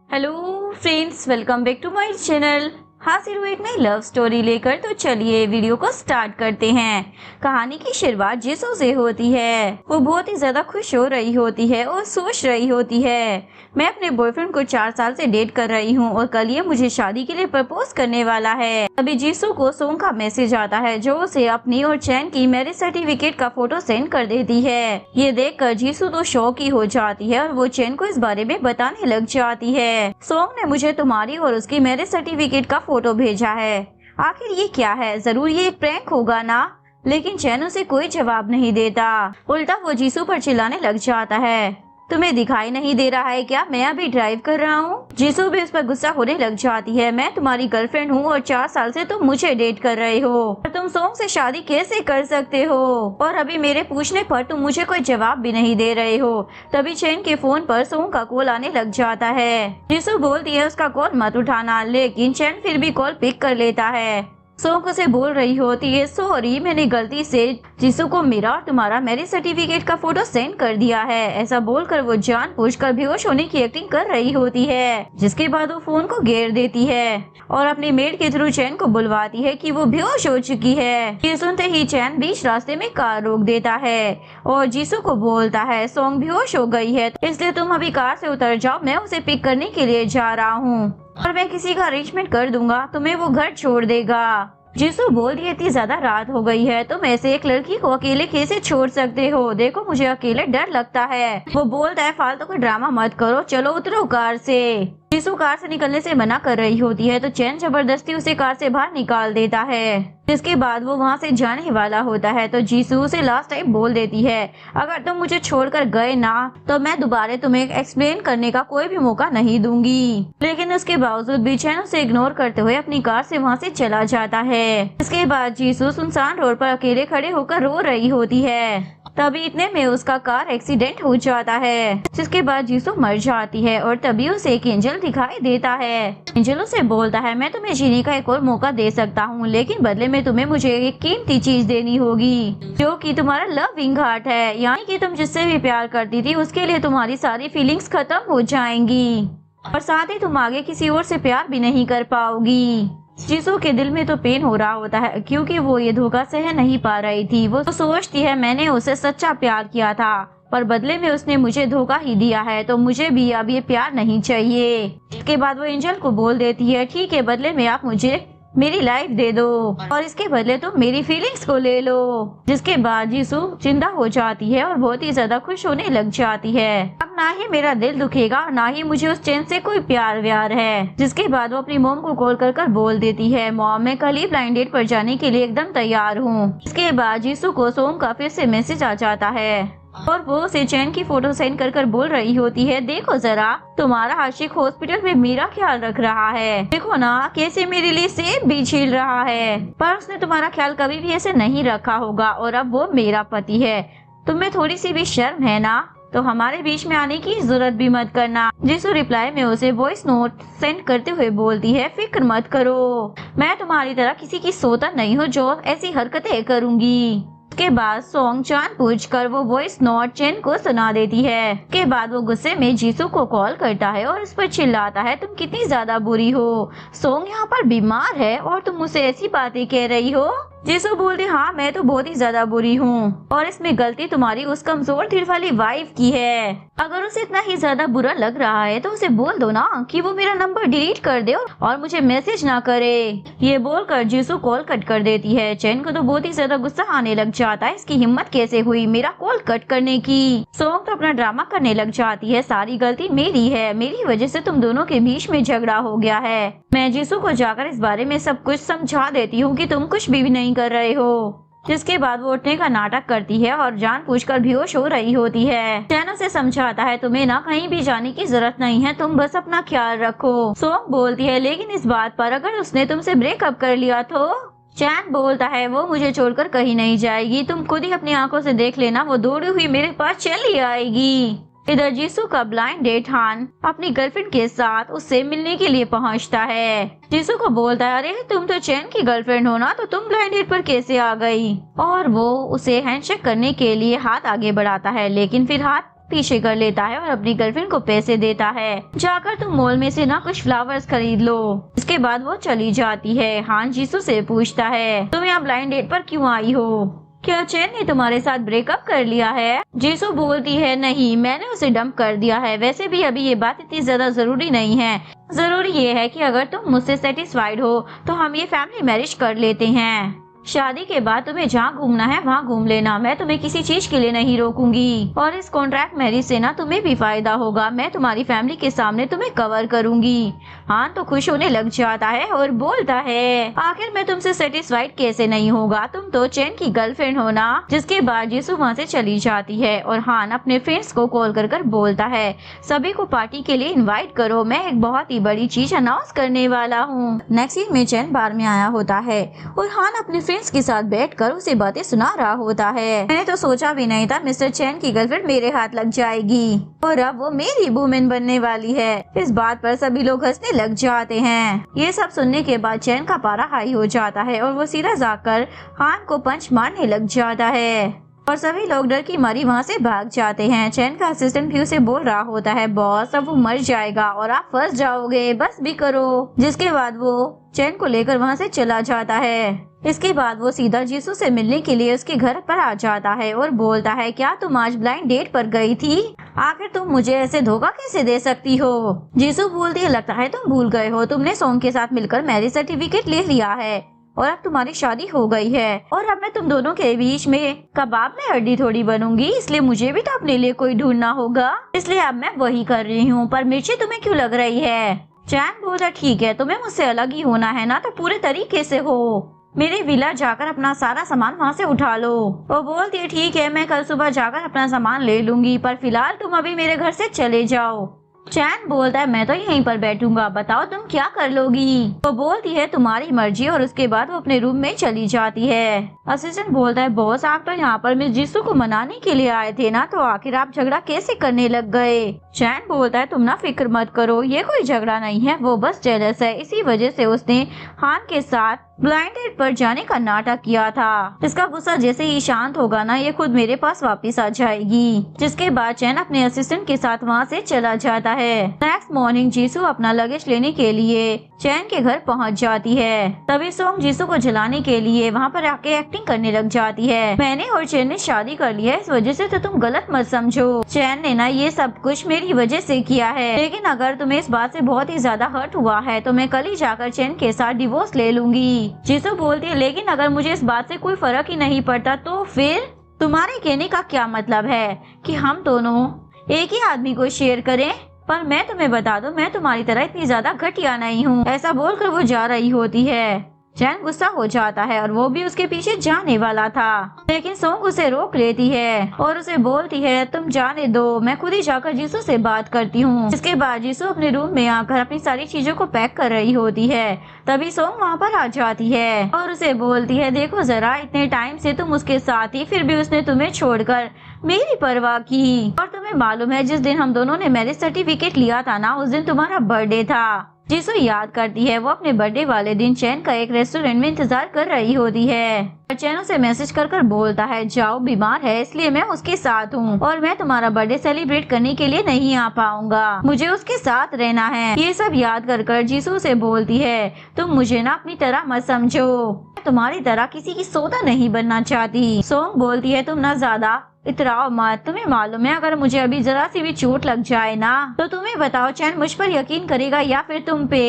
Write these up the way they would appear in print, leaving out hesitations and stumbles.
Hello friends, welcome back to my channel. हाजिर हुए एक नई लव स्टोरी लेकर। तो चलिए वीडियो को स्टार्ट करते हैं। कहानी की शुरुआत जिसो से होती है। वो बहुत ही ज्यादा खुश हो रही होती है और सोच रही होती है, मैं अपने बॉयफ्रेंड को 4 साल से डेट कर रही हूँ और कल ये मुझे शादी के लिए प्रपोज करने वाला है। अभी जीसू को सोंग का मैसेज आता है जो उसे अपनी और चैन की मैरिज सर्टिफिकेट का फोटो सेंड कर देती है। ये देखकर जीसू तो शॉक ही हो जाती है और वो चैन को इस बारे में बताने लग जाती है। सोंग ने मुझे तुम्हारी और उसकी मैरिज सर्टिफिकेट का फोटो भेजा है। आखिर ये क्या है? जरूर ये एक प्रैंक होगा ना? लेकिन चैन उसे कोई जवाब नहीं देता। उल्टा वो जीसू पर चिल्लाने लग जाता है, तुम्हें दिखाई नहीं दे रहा है क्या? मैं अभी ड्राइव कर रहा हूँ। जीसू भी उस पर गुस्सा होने लग जाती है, मैं तुम्हारी गर्लफ्रेंड हूँ और 4 साल से तुम मुझे डेट कर रहे हो और तुम सोंग से शादी कैसे कर सकते हो? और अभी मेरे पूछने पर तुम मुझे कोई जवाब भी नहीं दे रहे हो। तभी चैन के फोन पर सोंग का कॉल आने लग जाता है। जीसू बोलती है उसका कॉल मत उठाना, लेकिन चैन फिर भी कॉल पिक कर लेता है। सोंग उसे बोल रही होती है, सॉरी मैंने गलती से जीसू को मेरा और तुम्हारा मैरिज सर्टिफिकेट का फोटो सेंड कर दिया है। ऐसा बोलकर वो जानबूझकर बेहोश होने की एक्टिंग कर रही होती है, जिसके बाद वो फोन को घेर देती है और अपनी मेड के थ्रू चैन को बुलवाती है कि वो बेहोश हो चुकी है। ये सुनते ही चैन बीच रास्ते में कार रोक देता है और जीसू को बोलता है, सोंग बेहोश हो गई है इसलिए तुम अभी कार से उतर जाओ, मैं उसे पिक करने के लिए जा रहा हूँ और मैं किसी का अरेंजमेंट कर दूंगा, तुम्हें वो घर छोड़ देगा। जीसू बोल दिया, इतनी ज्यादा रात हो गई है, तुम ऐसे एक लड़की को अकेले कैसे छोड़ सकते हो? देखो मुझे अकेले डर लगता है। वो बोलता है, फालतू का ड्रामा मत करो, चलो उतरो कार से। जीसू कार से निकलने से मना कर रही होती है तो चैन जबरदस्ती उसे कार से बाहर निकाल देता है। जिसके बाद वो वहाँ से जाने वाला होता है तो जीसू उसे लास्ट टाइम बोल देती है, अगर तुम मुझे छोड़कर गए ना तो मैं दोबारा तुम्हें एक्सप्लेन करने का कोई भी मौका नहीं दूंगी। लेकिन उसके बावजूद भी चैन उसे इग्नोर करते हुए अपनी कार से वहाँ से चला जाता है। इसके बाद जीसू सुनसान रोड पर अकेले खड़े होकर रो रही होती है। तभी इतने में उसका कार एक्सीडेंट हो जाता है, जिसके बाद जीसू मर जाती है और तभी उसे एक एंजल दिखाई देता है। एंजल उसे बोलता है, मैं तुम्हें जीने का एक और मौका दे सकता हूँ, लेकिन बदले में तुम्हें मुझे एक कीमती चीज देनी होगी जो कि तुम्हारा लविंग हार्ट है। यानी कि तुम जिससे भी प्यार करती थी उसके लिए तुम्हारी सारी फीलिंग्स खत्म हो जाएंगी और साथ ही तुम आगे किसी और से प्यार भी नहीं कर पाओगी। जीसू के दिल में तो पेन हो रहा होता है क्योंकि वो ये धोखा सह नहीं पा रही थी। वो सोचती है, मैंने उसे सच्चा प्यार किया था पर बदले में उसने मुझे धोखा ही दिया है, तो मुझे भी अब ये प्यार नहीं चाहिए। इसके बाद वो एंजल को बोल देती है, ठीक है, बदले में आप मुझे मेरी लाइफ दे दो और इसके बदले तुम मेरी फीलिंग्स को ले लो। जिसके बाद जीसू जिंदा हो जाती है और बहुत ही ज्यादा खुश होने लग जाती है। अब ना ही मेरा दिल दुखेगा और ना ही मुझे उस चैन से कोई प्यार व्यार है। जिसके बाद वो अपनी मॉम को कॉल कर बोल देती है, मॉम मैं कल ही ब्लाइंड डेट पर जाने के लिए एकदम तैयार हूँ। इसके बाद जीसू को सोंग का फिर से मैसेज आ जाता है और वो उसे चैन की फोटो सेंड कर बोल रही होती है, देखो जरा तुम्हारा आशिक हॉस्पिटल में मेरा ख्याल रख रहा है, देखो ना कैसे मेरे लिए सेब भी छील रहा है, पर उसने तुम्हारा ख्याल कभी भी ऐसे नहीं रखा होगा और अब वो मेरा पति है। तुम्हें थोड़ी सी भी शर्म है ना? तो हमारे बीच में आने की जरूरत भी मत करना। जिसू रिप्लाई में उसे वॉइस नोट सेंड करते हुए बोलती है, फिक्र मत करो, मैं तुम्हारी तरह किसी की सौतन नहीं हूँ जो ऐसी हरकतें करूंगी। के बाद सोंग जानबूझकर वो वॉइस नोट चैन को सुना देती है। के बाद वो गुस्से में जीसू को कॉल करता है और उस पर चिल्लाता है, तुम कितनी ज्यादा बुरी हो, सोंग यहाँ पर बीमार है और तुम मुझसे ऐसी बातें कह रही हो। जीसू बोलती, हाँ मैं तो बहुत ही ज्यादा बुरी हूँ और इसमें गलती तुम्हारी उस कमजोर दिल वाली वाइफ की है। अगर उसे इतना ही ज्यादा बुरा लग रहा है तो उसे बोल दो ना कि वो मेरा नंबर डिलीट कर दे और मुझे मैसेज ना करे। ये बोलकर जीसू कॉल कट कर देती है। चैन को तो बहुत ही ज्यादा गुस्सा आने लग जाता है, इसकी हिम्मत कैसे हुई मेरा कॉल कट करने की। सोंग तो अपना ड्रामा करने लग जाती है, सारी गलती मेरी है, मेरी वजह से तुम दोनों के बीच में झगड़ा हो गया है। मैं जीसू को जाकर इस बारे में सब कुछ समझा देती हूँ कि तुम कुछ भी नहीं कर रहे हो। जिसके बाद वो उठने का नाटक करती है और जानबूझकर बेहोश हो रही होती है। चैन उसे समझाता है, तुम्हें ना कहीं भी जाने की जरूरत नहीं है, तुम बस अपना ख्याल रखो। सोंग बोलती है, लेकिन इस बात पर अगर उसने तुमसे ब्रेकअप कर लिया तो? चैन बोलता है, वो मुझे छोड़कर कहीं नहीं जाएगी, तुम खुद ही अपनी आंखों से देख लेना, वो दौड़ी हुई मेरे पास चली आएगी। इधर जीसू का ब्लाइंड डेट हान अपनी गर्लफ्रेंड के साथ उससे मिलने के लिए पहुंचता है। जीसू को बोलता है, अरे तुम तो चैन की गर्लफ्रेंड हो ना, तो तुम ब्लाइंड डेट पर कैसे आ गई? और वो उसे हैंडशेक करने के लिए हाथ आगे बढ़ाता है, लेकिन फिर हाथ पीछे कर लेता है और अपनी गर्लफ्रेंड को पैसे देता है, जाकर तुम मॉल में से ना कुछ फ्लावर्स खरीद लो। इसके बाद वो चली जाती है। हान जीसू से पूछता है, तुम यहाँ ब्लाइंड डेट पर क्यों आई हो? क्या चैन ने तुम्हारे साथ ब्रेकअप कर लिया है? जीसू बोलती है, नहीं, मैंने उसे डंप कर दिया है। वैसे भी अभी ये बात इतनी ज्यादा जरूरी नहीं है। जरूरी ये है कि अगर तुम मुझसे सेटिस्फाइड हो तो हम ये फैमिली मैरिज कर लेते हैं। शादी के बाद तुम्हें जहाँ घूमना है वहाँ घूम लेना, मैं तुम्हें किसी चीज के लिए नहीं रोकूंगी। और इस कॉन्ट्रैक्ट मैरिज से ना तुम्हें भी फायदा होगा, मैं तुम्हारी फैमिली के सामने तुम्हें कवर करूंगी। हान तो खुश होने लग जाता है और बोलता है, आखिर मैं तुमसे सेटिस्फाइड कैसे नहीं होगा, तुम तो चैन की गर्लफ्रेंड हो ना। जिसके बाद जीसू वहाँ से चली जाती है और हान अपने फ्रेंड्स को कॉल कर बोलता है, सभी को पार्टी के लिए इन्वाइट करो, मैं एक बहुत ही बड़ी चीज अनाउंस करने वाला हूँ। नेक्स्ट वीक में चैन बार में आया होता है और हान अपने फ्रेंड्स के साथ बैठकर उसे बातें सुना रहा होता है। मैंने तो सोचा भी नहीं था मिस्टर चैन की गर्लफ्रेंड मेरे हाथ लग जाएगी और अब वो मेरी वुमेन बनने वाली है। इस बात पर सभी लोग हंसने लग जाते हैं। ये सब सुनने के बाद चैन का पारा हाई हो जाता है और वो सीधा जाकर हान को पंच मारने लग जाता है और सभी लोग डर की मारी वहाँ से भाग जाते हैं। चैन का असिस्टेंट भी उसे बोल रहा होता है, बॉस अब वो मर जाएगा और आप फंस जाओगे, बस भी करो। जिसके बाद वो चैन को लेकर वहाँ से चला जाता है। इसके बाद वो सीधा जीसू से मिलने के लिए उसके घर पर आ जाता है और बोलता है, क्या तुम आज ब्लाइंड डेट पर गई थी? आखिर तुम मुझे ऐसे धोखा कैसे दे सकती हो? जीसू बोलती है, लगता है तुम भूल गए हो, तुमने सॉन्ग के साथ मिलकर मैरिज सर्टिफिकेट ले लिया है और अब तुम्हारी शादी हो गई है और अब मैं तुम दोनों के बीच में कबाब में हड्डी थोड़ी बनूंगी, इसलिए मुझे भी तो अपने लिए कोई ढूंढना होगा, इसलिए अब मैं वही कर रही हूँ। पर मिर्ची तुम्हें क्यों लग रही है? चैन बोला, ठीक है, तुम्हें मुझसे अलग ही होना है ना, तो पूरे तरीके से हो। मेरे विला जाकर अपना सारा सामान वहाँ से उठा लो। वो बोलती है, ठीक है, मैं कल सुबह जाकर अपना सामान ले लूंगी, पर फिलहाल तुम अभी मेरे घर से चले जाओ। चैन बोलता है, मैं तो यहीं पर बैठूंगा, बताओ तुम क्या कर लोगी? वो बोलती है, तुम्हारी मर्जी। और उसके बाद वो अपने रूम में चली जाती है। असिस्टेंट बोलता है, बॉस आप तो यहाँ पर मिस जीसू को मनाने के लिए आए थे ना, तो आखिर आप झगड़ा कैसे करने लग गए? चैन बोलता है, तुम ना फिक्र मत करो, ये कोई झगड़ा नहीं है, वो बस जेलस है, इसी वजह से उसने हान के साथ ब्लाइंड डेट पर जाने का नाटक किया था। इसका गुस्सा जैसे ही शांत होगा ना, ये खुद मेरे पास वापस आ जाएगी। जिसके बाद चैन अपने असिस्टेंट के साथ वहाँ से चला जाता है। नेक्स्ट मॉर्निंग जीसू अपना लगेज लेने के लिए चैन के घर पहुँच जाती है। तभी सॉन्ग जीसू को जलाने के लिए वहाँ पर आके एक्टिंग करने लग जाती है। मैंने और चैन ने शादी कर लिया है, इस वजह से तो तुम गलत मत समझो। चैन ने ना ये सब कुछ मेरी वजह से किया है, लेकिन अगर तुम्हें इस बात से बहुत ही ज्यादा हर्ट हुआ है तो मैं कल ही जाकर चैन के साथ डिवोर्स ले लूंगी। जीसू बोलती है, लेकिन अगर मुझे इस बात से कोई फर्क ही नहीं पड़ता तो फिर तुम्हारे कहने का क्या मतलब है कि हम दोनों एक ही आदमी को शेयर करें? पर मैं तुम्हें बता दूं, मैं तुम्हारी तरह इतनी ज्यादा घटिया नहीं हूँ। ऐसा बोलकर वो जा रही होती है। चैन गुस्सा हो जाता है और वो भी उसके पीछे जाने वाला था, लेकिन सॉन्ग उसे रोक लेती है और उसे बोलती है, तुम जाने दो, मैं खुद ही जाकर जीसू से बात करती हूँ। इसके बाद जीसू अपने रूम में आकर अपनी सारी चीजों को पैक कर रही होती है। तभी सॉन्ग वहाँ पर आ जाती है और उसे बोलती है, देखो जरा, इतने टाइम से तुम उसके साथ थी, फिर भी उसने तुम्हें छोड़कर मेरी परवाह की। और तुम्हें मालूम है, जिस दिन हम दोनों ने मैरिज सर्टिफिकेट लिया था ना, उस दिन तुम्हारा बर्थडे था। जीसू याद करती है, वो अपने बर्थडे वाले दिन चैन का एक रेस्टोरेंट में इंतजार कर रही होती है। चैन उसे मैसेज कर बोलता है, जाओ, बीमार है इसलिए मैं उसके साथ हूँ और मैं तुम्हारा बर्थडे सेलिब्रेट करने के लिए नहीं आ पाऊंगा, मुझे उसके साथ रहना है। ये सब याद कर जीसू से बोलती है, तुम मुझे ना अपनी तरह मत समझो, तुम्हारी तरह किसी की सौदा नहीं बनना चाहती। सॉन्ग बोलती है, तुम ना ज्यादा इतराओ मत, तुम्हें मालूम है अगर मुझे अभी जरा सी भी चोट लग जाए ना, तो तुम्हें बताओ चैन मुझ पर यकीन करेगा या फिर तुम पे?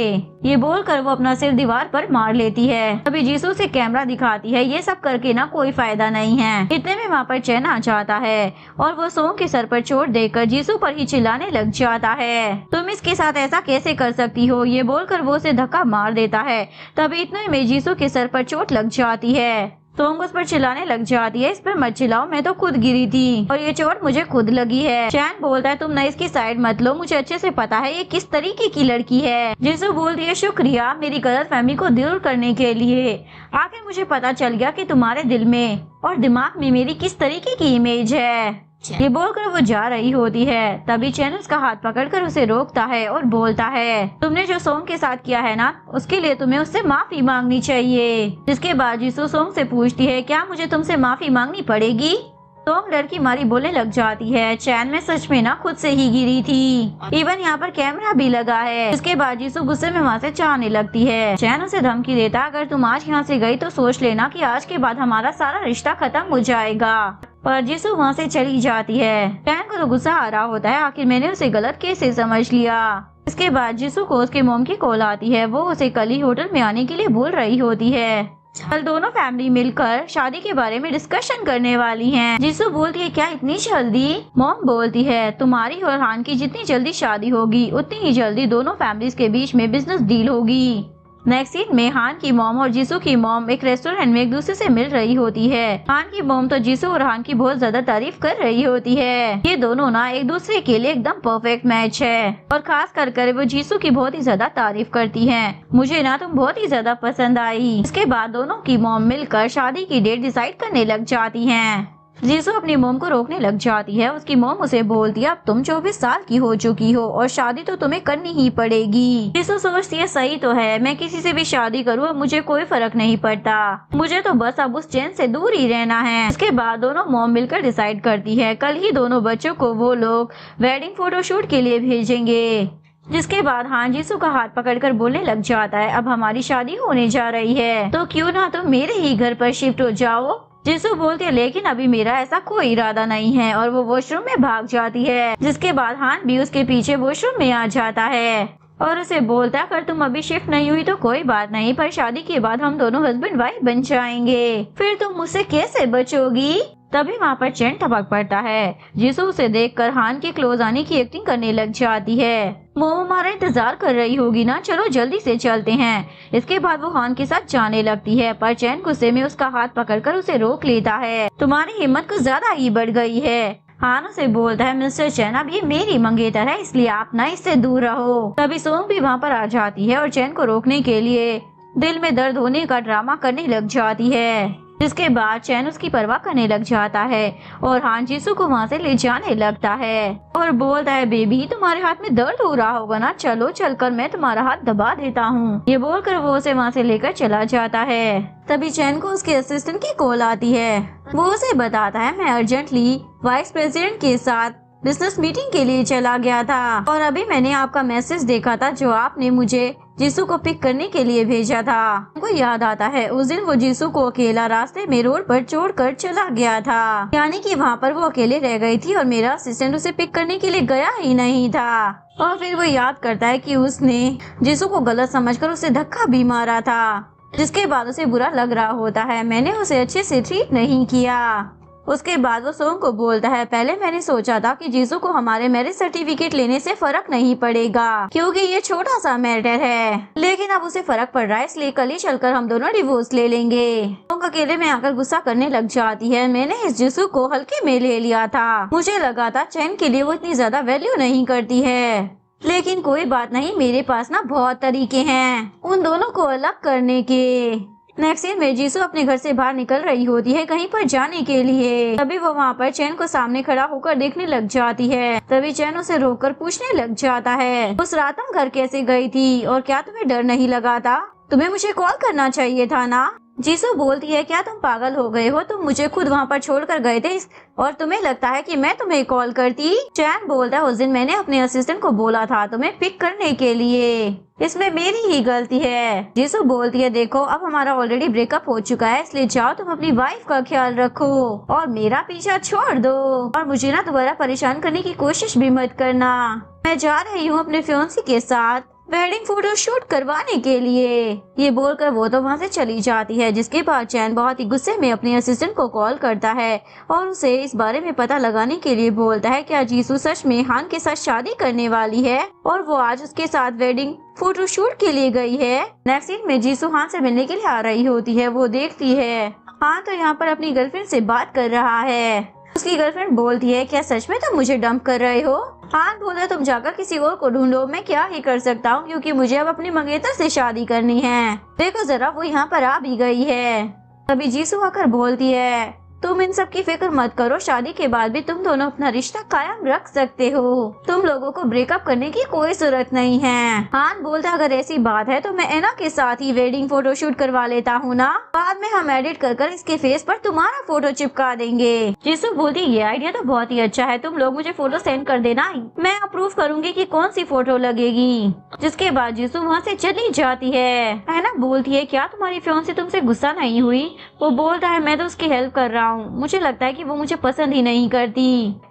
ये बोलकर वो अपना सिर दीवार पर मार लेती है। अभी जीसू से कैमरा दिखाती है, ये सब करके ना कोई फायदा नहीं है। इतने में वहाँ पर चैन आ जाता है और वो सॉन्ग के सर पर चोट देकर जीसू पर ही चिल्लाने लग जाता है, तुम इसके साथ ऐसा कैसे कर सकती हो? ये बोलकर वो उसे धक्का मार देता है। तभी इतने में जीसू के सर पर चोट लग जाती है। सॉन्ग उस पर चिल्लाने लग जाती है, इस पर मत चिल्लाओ, मैं तो खुद गिरी थी और ये चोट मुझे खुद लगी है। चैन बोलता है, तुम न इसकी साइड मत लो, मुझे अच्छे से पता है ये किस तरीके की लड़की है। जीसू बोलती है, शुक्रिया मेरी गलतफहमी को दूर करने के लिए। आखिर मुझे पता चल गया कि तुम्हारे दिल में और दिमाग में मेरी किस तरीके की इमेज है। ये बोलकर वो जा रही होती है। तभी चैन उसका हाथ पकड़कर उसे रोकता है और बोलता है, तुमने जो सॉन्ग के साथ किया है ना, उसके लिए तुम्हें उससे माफी मांगनी चाहिए। जिसके बाद जीसू सॉन्ग से पूछती है, क्या मुझे तुमसे माफी मांगनी पड़ेगी? तो डर की मारी बोलने लग जाती है, चैन में सच में ना खुद से ही गिरी थी। इवन यहाँ पर कैमरा भी लगा है। इसके बाद जीसू गुस्से में वहाँ से जाने लगती है। चैन उसे धमकी देता, अगर तुम आज यहाँ से गई तो सोच लेना कि आज के बाद हमारा सारा रिश्ता खत्म हो जाएगा। पर जीसू वहाँ से चली जाती है। चैन को तो गुस्सा आ रहा होता है, आखिर मैंने उसे गलत कैसे समझ लिया। इसके बाद जीसू को उसके मॉम की कॉल आती है। वो उसे कल ही होटल में आने के लिए बोल रही होती है। कल दोनों फैमिली मिलकर शादी के बारे में डिस्कशन करने वाली हैं। जीसू बोलती है, क्या इतनी जल्दी? मॉम बोलती है, तुम्हारी और हान की जितनी जल्दी शादी होगी उतनी ही जल्दी दोनों फैमिलीज के बीच में बिजनेस डील होगी। नेक्स्ट सीन में हान की मॉम और जीसू की मॉम एक रेस्टोरेंट में एक दूसरे से मिल रही होती है। हान की मॉम तो जीसू और हान की बहुत ज्यादा तारीफ कर रही होती है। ये दोनों ना एक दूसरे के लिए एकदम परफेक्ट मैच है और खास कर वो जीसू की बहुत ही ज्यादा तारीफ करती है। मुझे ना तुम बहुत ही ज्यादा पसंद आई। इसके बाद दोनों की मॉम मिलकर शादी की डेट डिसाइड करने लग जाती है। जीसू अपनी मोम को रोकने लग जाती है। उसकी मोम उसे बोलती है, अब तुम 24 साल की हो चुकी हो और शादी तो तुम्हें करनी ही पड़ेगी। जीसू सोचती है, सही तो है, मैं किसी से भी शादी करूँ अब मुझे कोई फर्क नहीं पड़ता, मुझे तो बस अब उस चैन से दूर ही रहना है। इसके बाद दोनों मोम मिलकर डिसाइड करती है कल ही दोनों बच्चों को वो लोग वेडिंग फोटोशूट के लिए भेजेंगे। जिसके बाद हान जीसू का हाथ पकड़कर बोलने लग जाता है, अब हमारी शादी होने जा रही है तो क्यों ना तुम मेरे ही घर पर शिफ्ट हो जाओ। जीसू बोलती है, लेकिन अभी मेरा ऐसा कोई इरादा नहीं है और वो वॉशरूम में भाग जाती है। जिसके बाद हान भी उसके पीछे वॉशरूम में आ जाता है और उसे बोलता है, अगर तुम अभी शिफ्ट नहीं हुई तो कोई बात नहीं, पर शादी के बाद हम दोनों हस्बैंड वाइफ बन जाएंगे, फिर तुम मुझसे कैसे बचोगी। तभी वहाँ पर चैन टपक पड़ता है। जीसू उसे देखकर हान के क्लोज आने की एक्टिंग करने लग जाती है। वो हमारा इंतजार कर रही होगी ना, चलो जल्दी से चलते हैं। इसके बाद वो हान के साथ जाने लगती है, पर चैन गुस्से में उसका हाथ पकड़कर उसे रोक लेता है। तुम्हारी हिम्मत कुछ ज्यादा ही बढ़ गई है। हान उसे बोलता है, मिस्टर चैन अब ये मेरी मंगेतर है, इसलिए आप ना इससे दूर रहो। तभी सोंग भी वहाँ पर आ जाती है और चैन को रोकने के लिए दिल में दर्द होने का ड्रामा करने लग जाती है। जिसके बाद चैन उसकी परवाह करने लग जाता है और हान जीसू को वहाँ से ले जाने लगता है और बोलता है, बेबी तुम्हारे हाथ में दर्द हो रहा होगा ना, चलो चलकर मैं तुम्हारा हाथ दबा देता हूँ। ये बोलकर वो उसे वहाँ से लेकर चला जाता है। तभी चैन को उसके असिस्टेंट की कॉल आती है। वो उसे बताता है, मैं अर्जेंटली वाइस प्रेसिडेंट के साथ बिजनेस मीटिंग के लिए चला गया था और अभी मैंने आपका मैसेज देखा था जो आपने मुझे जीसू को पिक करने के लिए भेजा था। उनको याद आता है उस दिन वो जीसू को अकेला रास्ते में रोड पर छोड़कर चला गया था, यानी कि वहाँ पर वो अकेले रह गई थी और मेरा असिस्टेंट उसे पिक करने के लिए गया ही नहीं था। और फिर वो याद करता है कि उसने जीसू को गलत समझकर उसे धक्का भी मारा था, जिसके बाद उसे बुरा लग रहा होता है, मैंने उसे अच्छे से ट्रीट नहीं किया। उसके बाद वो सोंग को बोलता है, पहले मैंने सोचा था कि जीसू को हमारे मैरिज सर्टिफिकेट लेने से फर्क नहीं पड़ेगा क्योंकि ये छोटा सा मैटर है, लेकिन अब उसे फर्क पड़ रहा है, इसलिए कल ही चलकर हम दोनों डिवोर्स ले लेंगे। सोंग अकेले में आकर गुस्सा करने लग जाती है, मैंने इस जीसू को हल्के में ले लिया था, मुझे लगा था चैन के लिए वो इतनी ज्यादा वैल्यू नहीं करती है, लेकिन कोई बात नहीं, मेरे पास ना बहुत तरीके हैं उन दोनों को अलग करने के। नेक्स्ट सीन में जीसू अपने घर से बाहर निकल रही होती है कहीं पर जाने के लिए। तभी वो वहाँ पर चैन को सामने खड़ा होकर देखने लग जाती है। तभी चैन उसे रोककर पूछने लग जाता है, उस रात तुम घर कैसे गई थी और क्या तुम्हें डर नहीं लगा था? तुम्हें मुझे कॉल करना चाहिए था ना। जीसू बोलती है, क्या तुम पागल हो गए हो? तुम मुझे खुद वहाँ पर छोड़कर गए थे और तुम्हें लगता है कि मैं तुम्हें कॉल करती? चैन बोलता है, उस दिन मैंने अपने असिस्टेंट को बोला था तुम्हें पिक करने के लिए, इसमें मेरी ही गलती है। जीसू बोलती है, देखो अब हमारा ऑलरेडी ब्रेकअप हो चुका है, इसलिए जाओ तुम अपनी वाइफ का ख्याल रखो और मेरा पीछा छोड़ दो और मुझे ना दोबारा परेशान करने की कोशिश भी मत करना। मैं जा रही हूँ अपने फियांसे के साथ वेडिंग फोटो शूट करवाने के लिए। ये बोलकर वो तो वहाँ से चली जाती है। जिसके बाद चैन बहुत ही गुस्से में अपने असिस्टेंट को कॉल करता है और उसे इस बारे में पता लगाने के लिए बोलता है क्या जीसू सच में हान के साथ शादी करने वाली है और वो आज उसके साथ वेडिंग फोटो शूट के लिए गई है। नेक्स्ट सीन में जीसू हान से मिलने के लिए आ रही होती है। वो देखती है हान तो यहाँ पर अपनी गर्लफ्रेंड से बात कर रहा है। उसकी गर्लफ्रेंड बोलती है, क्या सच में तुम मुझे डंप कर रहे हो? हान बोला, तुम जाकर किसी और को ढूंढो, मैं क्या ही कर सकता हूँ क्योंकि मुझे अब अपनी मंगेतर से शादी करनी है। देखो जरा वो यहाँ पर आ भी गई है। तभी जीसू आकर बोलती है, तुम इन सब की फिक्र मत करो, शादी के बाद भी तुम दोनों अपना रिश्ता कायम रख सकते हो। तुम लोगों को ब्रेकअप करने की कोई जरूरत नहीं है। हान बोलता अगर ऐसी बात है तो मैं एना के साथ ही वेडिंग फोटोशूट करवा लेता हूँ ना, बाद में हम एडिट कर इसके फेस पर तुम्हारा फोटो चिपका देंगे। जीसू बोलती ये आइडिया तो बहुत ही अच्छा है, तुम लोग मुझे फोटो सेंड कर देना, मैं अप्रूव करूंगी कि कौन सी फोटो लगेगी। जिसके बाद जीसू वहाँ से चली जाती है। एना बोलती है क्या तुम्हारी फियांसी तुमसे गुस्सा नहीं हुई? वो बोलता है मैं तो उसकी हेल्प कर रहा हूँ, मुझे लगता है कि वो मुझे पसंद ही नहीं करती।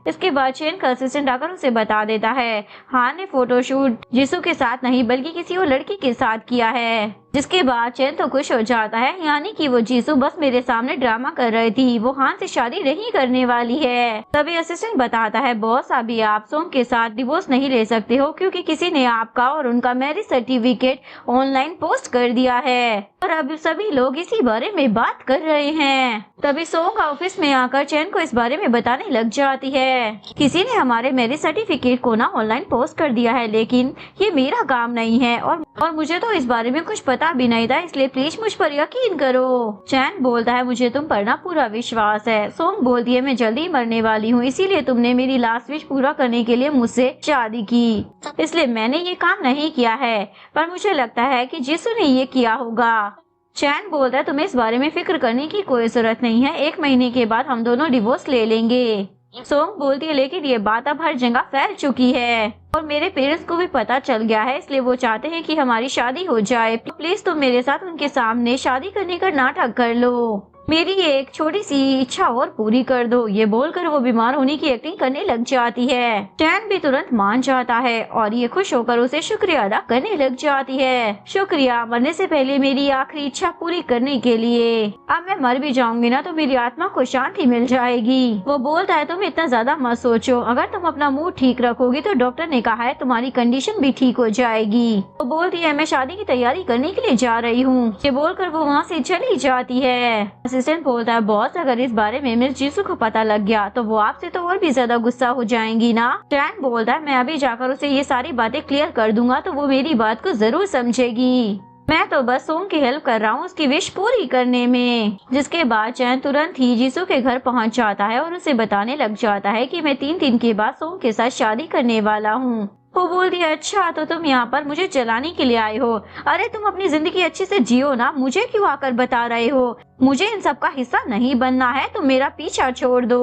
इसके बाद चेन का असिस्टेंट आकर उसे बता देता है हान ने फोटोशूट जीसू के साथ नहीं बल्कि किसी और लड़की के साथ किया है। जिसके बाद चेन तो खुश हो जाता है, यानी कि वो जीसू बस मेरे सामने ड्रामा कर रही थी, वो हान से शादी नहीं करने वाली है। तभी असिस्टेंट बताता है बॉस अभी आप सोंग के साथ डिवोर्स नहीं ले सकते हो क्योंकि किसी ने आपका और उनका मैरिज सर्टिफिकेट ऑनलाइन पोस्ट कर दिया है और अब सभी लोग इसी बारे में बात कर रहे हैं। तभी सोंग ऑफिस में आकर चेन को इस बारे में बताने लग जाती है किसी ने हमारे मैरिज सर्टिफिकेट को ना ऑनलाइन पोस्ट कर दिया है, लेकिन ये मेरा काम नहीं है और मुझे तो इस बारे में कुछ पता भी नहीं था, इसलिए प्लीज मुझ पर यकीन करो। चैन बोलता है मुझे तुम पर ना पूरा विश्वास है। सोंग बोलती है मैं जल्दी मरने वाली हूँ, इसीलिए तुमने मेरी लास्ट विश पूरा करने के लिए मुझसे शादी की, इसलिए मैंने ये काम नहीं किया है, पर मुझे लगता है कि जीसू ने ये किया होगा। चैन बोलता है तुम्हें इस बारे में फिक्र करने की कोई जरूरत नहीं है, 1 महीने के बाद हम दोनों डिवोर्स ले लेंगे। सोंग बोलती है लेकिन ये बात अब हर जगह फैल चुकी है और मेरे पेरेंट्स को भी पता चल गया है, इसलिए वो चाहते हैं कि हमारी शादी हो जाए। प्लीज तुम मेरे साथ उनके सामने शादी करने का नाटक कर लो, मेरी ये एक छोटी सी इच्छा और पूरी कर दो। ये बोलकर वो बीमार होने की एक्टिंग करने लग जाती है। चैन भी तुरंत मान जाता है और ये खुश होकर उसे शुक्रिया अदा करने लग जाती है। शुक्रिया मरने से पहले मेरी आखिरी इच्छा पूरी करने के लिए। अब मैं मर भी जाऊंगी ना तो मेरी आत्मा को शांति मिल जाएगी। वो बोलता है तुम इतना ज्यादा मत सोचो, अगर तुम अपना मूड ठीक रखोगी तो डॉक्टर ने कहा है तुम्हारी कंडीशन भी ठीक हो जाएगी। वो बोलती है मैं शादी की तैयारी करने के लिए जा रही हूँ। ये बोलकर वो वहाँ से चली जाती है। असिस्टेंट बोलता है बॉस अगर इस बारे में मिस जीसू को पता लग गया तो वो आपसे तो और भी ज्यादा गुस्सा हो जाएंगी ना। चैन बोलता है मैं अभी जाकर उसे ये सारी बातें क्लियर कर दूंगा तो वो मेरी बात को जरूर समझेगी, मैं तो बस सोंग की हेल्प कर रहा हूँ उसकी विश पूरी करने में। जिसके बाद चैन तुरंत ही जीसू के घर पहुँच जाता है और उसे बताने लग जाता है कि मैं 3 दिन के बाद सोंग के साथ शादी करने वाला हूँ। वो बोलती है अच्छा तो तुम यहाँ पर मुझे जलाने के लिए आए हो? अरे तुम अपनी जिंदगी अच्छे से जियो ना, मुझे क्यों आकर बता रहे हो? मुझे इन सब का हिस्सा नहीं बनना है, तुम मेरा पीछा छोड़ दो।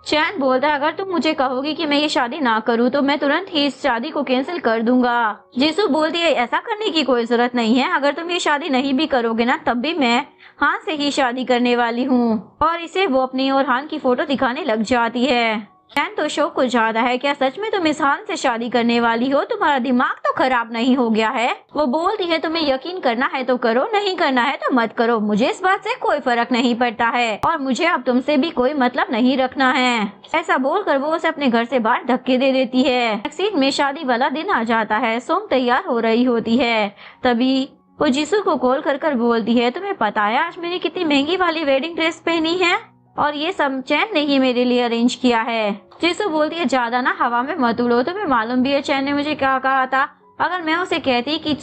चैन बोलता है अगर तुम मुझे कहोगी कि मैं ये शादी ना करूँ तो मैं तुरंत ही इस शादी को कैंसिल कर दूंगा। जीसू बोलती है ऐसा करने की कोई जरूरत नहीं है, अगर तुम ये शादी नहीं भी करोगे ना तब भी मैं हान से ही शादी करने वाली हूँ। और इसे वो अपनी और हान की फोटो दिखाने लग जाती है। चैन तो शौक हो जाता है क्या सच में तुम इस हान से शादी करने वाली हो? तुम्हारा दिमाग तो खराब नहीं हो गया है? वो बोलती है तुम्हें यकीन करना है तो करो, नहीं करना है तो मत करो, मुझे इस बात से कोई फर्क नहीं पड़ता है और मुझे अब तुमसे भी कोई मतलब नहीं रखना है। ऐसा बोलकर वो उसे अपने घर से बाहर धक्के दे देती है। वैक्सीन में शादी वाला दिन आ जाता है। सोंग तैयार हो रही होती है, तभी वो जीसू को कॉल कर बोलती है तुम्हें पता है आज मैंने कितनी महंगी वाली वेडिंग ड्रेस पहनी है और ये सब चैन ने ही मेरे लिए अरेंज किया है। जीसू बोलती है ज्यादा ना हवा में मत उड़ो, तुम्हें मालूम भी है चैन ने मुझे क्या कहा था? अगर मैं उसे कहती कि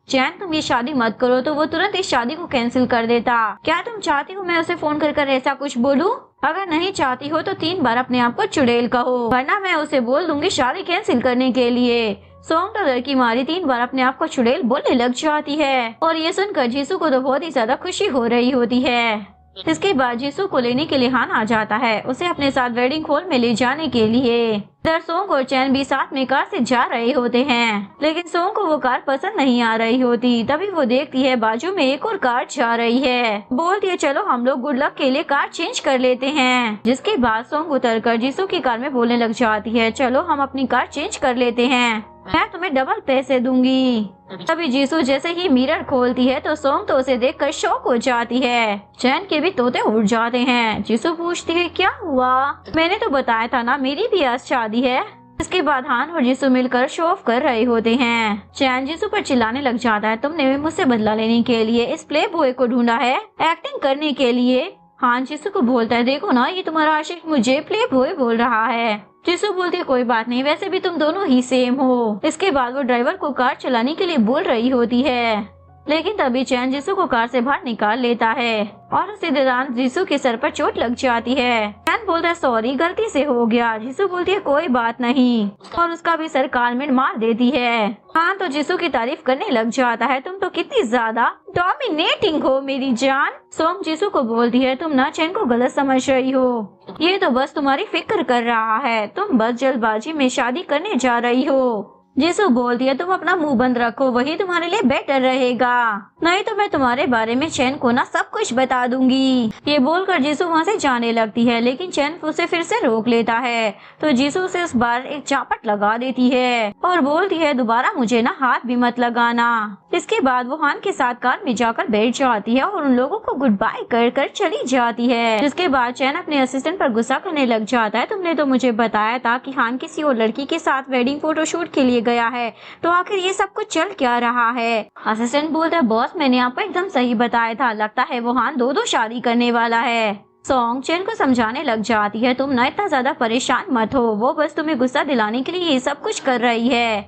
चैन तुम ये शादी मत करो तो वो तुरंत इस शादी को कैंसिल कर देता। क्या तुम चाहती हो मैं उसे फोन कर ऐसा कुछ बोलूं? अगर नहीं चाहती हो तो 3 बार अपने आप को चुड़ैल कहो, वरना मैं उसे बोल दूंगी शादी कैंसिल करने के लिए। सोंग तो लड़की मारी 3 बार अपने आप को चुड़ैल बोलने लग जाती है और ये सुनकर जीसू को तो बहुत ही ज्यादा खुशी हो रही होती है। इसके बाद जीसू को लेने के लिए हान आ जाता है, उसे अपने साथ वेडिंग हॉल में ले जाने के लिए। इधर सोंग और चैन भी साथ में कार से जा रहे होते हैं, लेकिन सोंग को वो कार पसंद नहीं आ रही होती। तभी वो देखती है बाजू में एक और कार जा रही है। बोलती है चलो हम लोग गुड लक के लिए कार चेंज कर लेते हैं। जिसके बाद सोंग उतरकर जीसू की कार में बोलने लग जाती है चलो हम अपनी कार चेंज कर लेते हैं, मैं तुम्हें डबल पैसे दूंगी। तभी जीसू जैसे ही मिरर खोलती है तो सोंग तो उसे देखकर शॉक हो जाती है। चैन के भी तोते उड़ जाते हैं। जीसू पूछती है क्या हुआ? मैंने तो बताया था ना मेरी भी आज शादी है। इसके बाद हान और जीसू मिलकर शो ऑफ कर रहे होते हैं। चैन जीसू पर चिल्लाने लग जाता है तुमने मुझसे बदला लेने के लिए इस प्ले बॉय को ढूंढा है एक्टिंग करने के लिए। हान जीसू को बोलता है देखो ना ये तुम्हारा आशिक मुझे प्ले बॉय बोल रहा है। जीसू बोलती है कोई बात नहीं, वैसे भी तुम दोनों ही सेम हो। इसके बाद वो ड्राइवर को कार चलाने के लिए बोल रही होती है। लेकिन तभी चैन जीसू को कार से बाहर निकाल लेता है और उसी दौरान जीसू के सर पर चोट लग जाती है। चैन बोलता है सॉरी, गलती से हो गया। जीसू बोलती है कोई बात नहीं और उसका भी सर कार में मार देती है। हाँ तो जीसू की तारीफ करने लग जाता है, तुम तो कितनी ज्यादा डोमिनेटिंग हो मेरी जान। सोंग जीसू को बोलती है तुम ना चैन को गलत समझ रही हो, ये तो बस तुम्हारी फिक्र कर रहा है, तुम बस जल्दबाजी में शादी करने जा रही हो। जीसू बोलती है तुम अपना मुंह बंद रखो, वही तुम्हारे लिए बेटर रहेगा, नहीं तो मैं तुम्हारे बारे में चैन को ना सब कुछ बता दूंगी। ये बोलकर जीसू वहाँ से जाने लगती है, लेकिन चैन उसे फिर से रोक लेता है। तो जीसू उसे इस बार एक चापट लगा देती है और बोलती है दोबारा मुझे ना हाथ भी मत लगाना। इसके बाद वो हान के साथ कार में जाकर बैठ जाती है और उन लोगों को गुड बाय कर कर चली जाती है। जिसके बाद चैन अपने असिस्टेंट पर गुस्सा करने लग जाता है, तुमने तो मुझे बताया था कि हान किसी और लड़की के साथ वेडिंग फोटोशूट के लिए गया है, तो आखिर ये सब कुछ चल क्या रहा है। असिस्टेंट बोलता है बॉस मैंने आपको एकदम सही बताया था, लगता है वो हान दो शादी करने वाला है। सोंग चैन को समझाने लग जाती है तुम ना इतना ज्यादा परेशान मत हो, वो बस तुम्हें गुस्सा दिलाने के लिए ये सब कुछ कर रही है,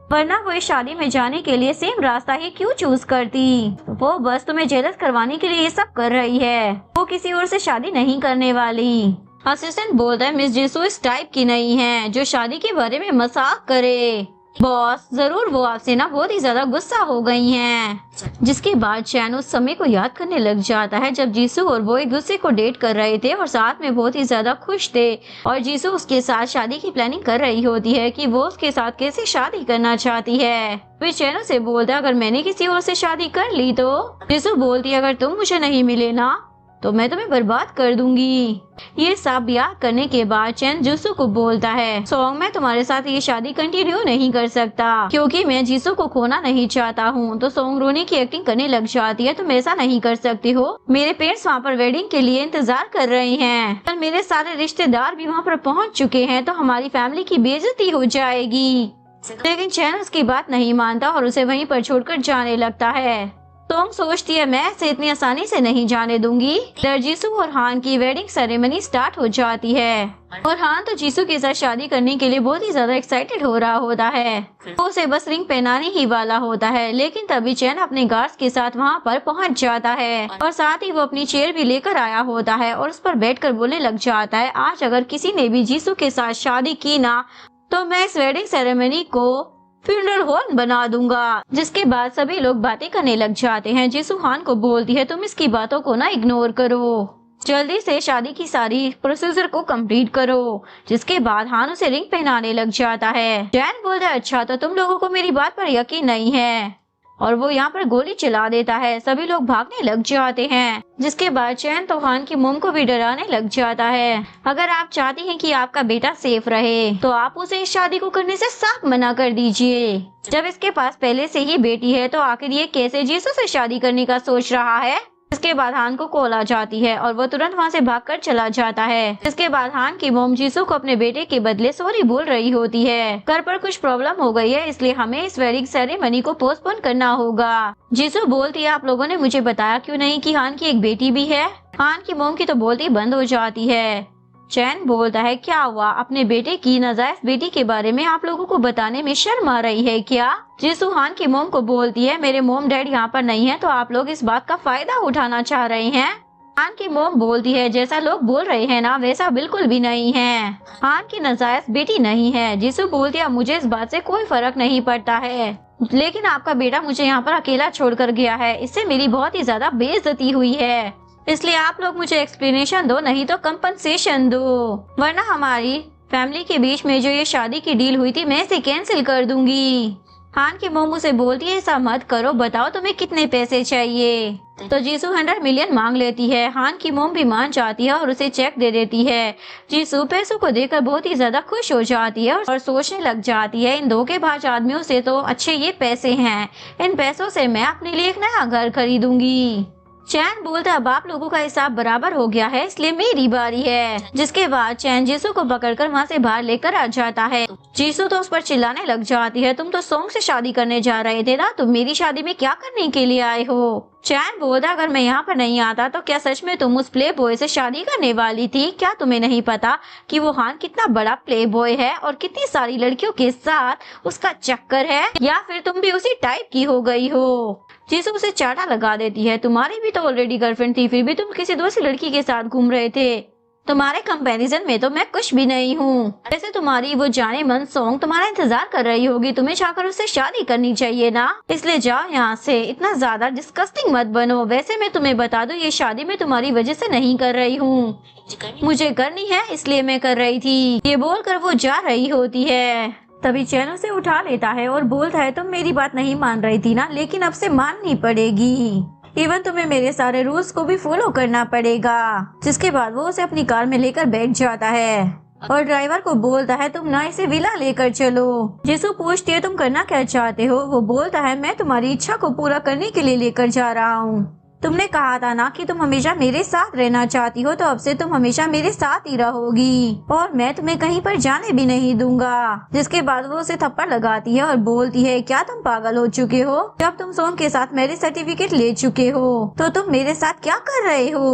वरना वो इस शादी में जाने के लिए सेम रास्ता ही क्यों चूज करती। वो बस तुम्हें जेलस करवाने के लिए ये सब कर रही है, वो किसी और से शादी नहीं करने वाली। असिस्टेंट बोलता है मिस जीसू इस टाइप की नहीं है जो शादी के बारे में मजाक करे। बॉस जरूर वो आपसे ना बहुत ही ज्यादा गुस्सा हो गई हैं। जिसके बाद चैन उस समय को याद करने लग जाता है जब जीसू और वो एक दूसरे को डेट कर रहे थे और साथ में बहुत ही ज्यादा खुश थे और जीसू उसके साथ शादी की प्लानिंग कर रही होती है कि वो उसके साथ कैसे शादी करना चाहती है। फिर चैन उसे बोलता है अगर मैंने किसी और से शादी कर ली तो। जीसू बोलती है अगर तुम मुझे नहीं मिले ना तो मैं तुम्हें बर्बाद कर दूंगी। ये सब याद करने के बाद चैन जीसू को बोलता है सोंग मैं तुम्हारे साथ ये शादी कंटिन्यू नहीं कर सकता क्योंकि मैं जीसू को खोना नहीं चाहता हूँ। तो सोंग रोने की एक्टिंग करने लग जाती है, तुम ऐसा नहीं कर सकती हो, मेरे पेरेंट्स वहाँ पर वेडिंग के लिए इंतजार कर रहे हैं और मेरे सारे रिश्तेदार भी वहाँ पर पहुँच चुके हैं, तो हमारी फैमिली की बेइज्जती हो जाएगी। लेकिन चैन उसकी बात नहीं मानता और उसे वहीं पर छोड़कर जाने लगता है। सोंग सोचती है मैं इसे इतनी आसानी से नहीं जाने दूंगी। इधर जीसू और हान की वेडिंग सेरेमनी स्टार्ट हो जाती है और हान तो जीसू के साथ शादी करने के लिए बहुत ही ज्यादा एक्साइटेड हो रहा होता है, वो उसे बस रिंग पहनाने ही वाला होता है। लेकिन तभी चैन अपने गार्ड्स के साथ वहाँ पर पहुँच जाता है और साथ ही वो अपनी चेयर भी लेकर आया होता है और उस पर बैठकर बोलने लग जाता है आज अगर किसी ने भी जीसू के साथ शादी की ना तो मैं इस वेडिंग सेरेमनी को फ्यूनरल हॉल बना दूंगा। जिसके बाद सभी लोग बातें करने लग जाते हैं। जीसू हान को बोलती है तुम इसकी बातों को ना इग्नोर करो, जल्दी से शादी की सारी प्रोसीजर को कंप्लीट करो। जिसके बाद हान उसे रिंग पहनाने लग जाता है। चैन बोलता है अच्छा तो तुम लोगों को मेरी बात पर यकीन नहीं है और वो यहाँ पर गोली चला देता है, सभी लोग भागने लग जाते हैं। जिसके बाद चैन तो हान की मोम को भी डराने लग जाता है, अगर आप चाहती हैं कि आपका बेटा सेफ रहे तो आप उसे इस शादी को करने से साफ मना कर दीजिए। जब इसके पास पहले से ही बेटी है तो आखिर ये कैसे जीसू से शादी करने का सोच रहा है। इसके बाद हान को कॉल आ जाती है और वो तुरंत वहाँ से भागकर चला जाता है। इसके बाद हान की मोम जीसू को अपने बेटे के बदले सॉरी बोल रही होती है, घर पर कुछ प्रॉब्लम हो गई है इसलिए हमें इस वेडिंग सेरेमनी को पोस्टपोन करना होगा। जीसू बोलती है आप लोगों ने मुझे बताया क्यों नहीं कि हान की एक बेटी भी है। हान की मोम की तो बोलती बंद हो जाती है। चैन बोलता है क्या हुआ, अपने बेटे की नाजायज बेटी के बारे में आप लोगों को बताने में शर्म आ रही है क्या। जीसू हान की मोम को बोलती है मेरे मोम डैड यहाँ पर नहीं है तो आप लोग इस बात का फायदा उठाना चाह रहे हैं। हान की मोम बोलती है जैसा लोग बोल रहे हैं ना वैसा बिल्कुल भी नहीं है, हान की नाजायज बेटी नहीं है। जीसू बोलती है मुझे इस बात से कोई फर्क नहीं पड़ता है, लेकिन आपका बेटा मुझे यहाँ पर अकेला छोड़कर गया है, इससे मेरी बहुत ही ज्यादा बेइज्जती हुई है, इसलिए आप लोग मुझे एक्सप्लेनेशन दो नहीं तो कंपनसेशन दो, वरना हमारी फैमिली के बीच में जो ये शादी की डील हुई थी मैं इसे कैंसिल कर दूंगी। हान की मोम उसे बोलती है ऐसा मत करो, बताओ तुम्हें कितने पैसे चाहिए। तो जीसू 100 मिलियन मांग लेती है। हान की मोम भी मान जाती है और उसे चेक दे देती है। जीसू पैसों को देखकर बहुत ही ज्यादा खुश हो जाती है और सोचने लग जाती है इन धोखेबाज आदमियों से तो अच्छे ये पैसे हैं, इन पैसों से मैं अपने लिए एक नया घर खरीदूंगी। चैन बोलता अब आप लोगों का हिसाब बराबर हो गया है इसलिए मेरी बारी है। जिसके बाद चैन जीसू को पकड़कर वहाँ से बाहर लेकर आ जाता है। जीसू तो उस पर चिल्लाने लग जाती है तुम तो सोंग से शादी करने जा रहे थे ना, तुम मेरी शादी में क्या करने के लिए आए हो। चैन बोलता अगर मैं यहाँ पर नहीं आता तो क्या सच में तुम उस प्ले बॉय से शादी करने वाली थी, क्या तुम्हें नहीं पता कि वो हान कितना बड़ा प्ले बॉय है और कितनी सारी लड़कियों के साथ उसका चक्कर है, या फिर तुम भी उसी टाइप की हो गई हो। जीसू उसे चाटा लगा देती है, तुम्हारी भी तो ऑलरेडी गर्लफ्रेंड थी, फिर भी तुम किसी दूसरी लड़की के साथ घूम रहे थे। तुम्हारे कंपैरिजन में तो मैं कुछ भी नहीं हूँ। वैसे तुम्हारी वो जाने मन सॉन्ग तुम्हारा इंतजार कर रही होगी, तुम्हें जाकर उससे शादी करनी चाहिए ना, इसलिए जाओ यहाँ से, इतना ज्यादा डिस्कस्टिंग मत बनो। वैसे मैं तुम्हें बता दूं, ये शादी मैं तुम्हारी वजह से नहीं कर रही हूँ, मुझे करनी है इसलिए मैं कर रही थी। ये बोलकर वो जा रही होती है। तभी चैन उसे उठा लेता है और बोलता है, तुम मेरी बात नहीं मान रही थी ना, लेकिन अब से माननी पड़ेगी। इवन तुम्हें मेरे सारे रूल्स को भी फॉलो करना पड़ेगा। जिसके बाद वो उसे अपनी कार में लेकर बैठ जाता है और ड्राइवर को बोलता है, तुम ना इसे विला लेकर चलो। जिसू पूछती है, तुम करना क्या चाहते हो? वो बोलता है, मैं तुम्हारी इच्छा को पूरा करने के लिए लेकर जा रहा हूँ। तुमने कहा था ना कि तुम हमेशा मेरे साथ रहना चाहती हो, तो अब से तुम हमेशा मेरे साथ ही रहोगी और मैं तुम्हें कहीं पर जाने भी नहीं दूंगा। जिसके बाद वो उसे थप्पड़ लगाती है और बोलती है, क्या तुम पागल हो चुके हो? जब तुम सोम के साथ मैरिज सर्टिफिकेट ले चुके हो तो तुम मेरे साथ क्या कर रहे हो?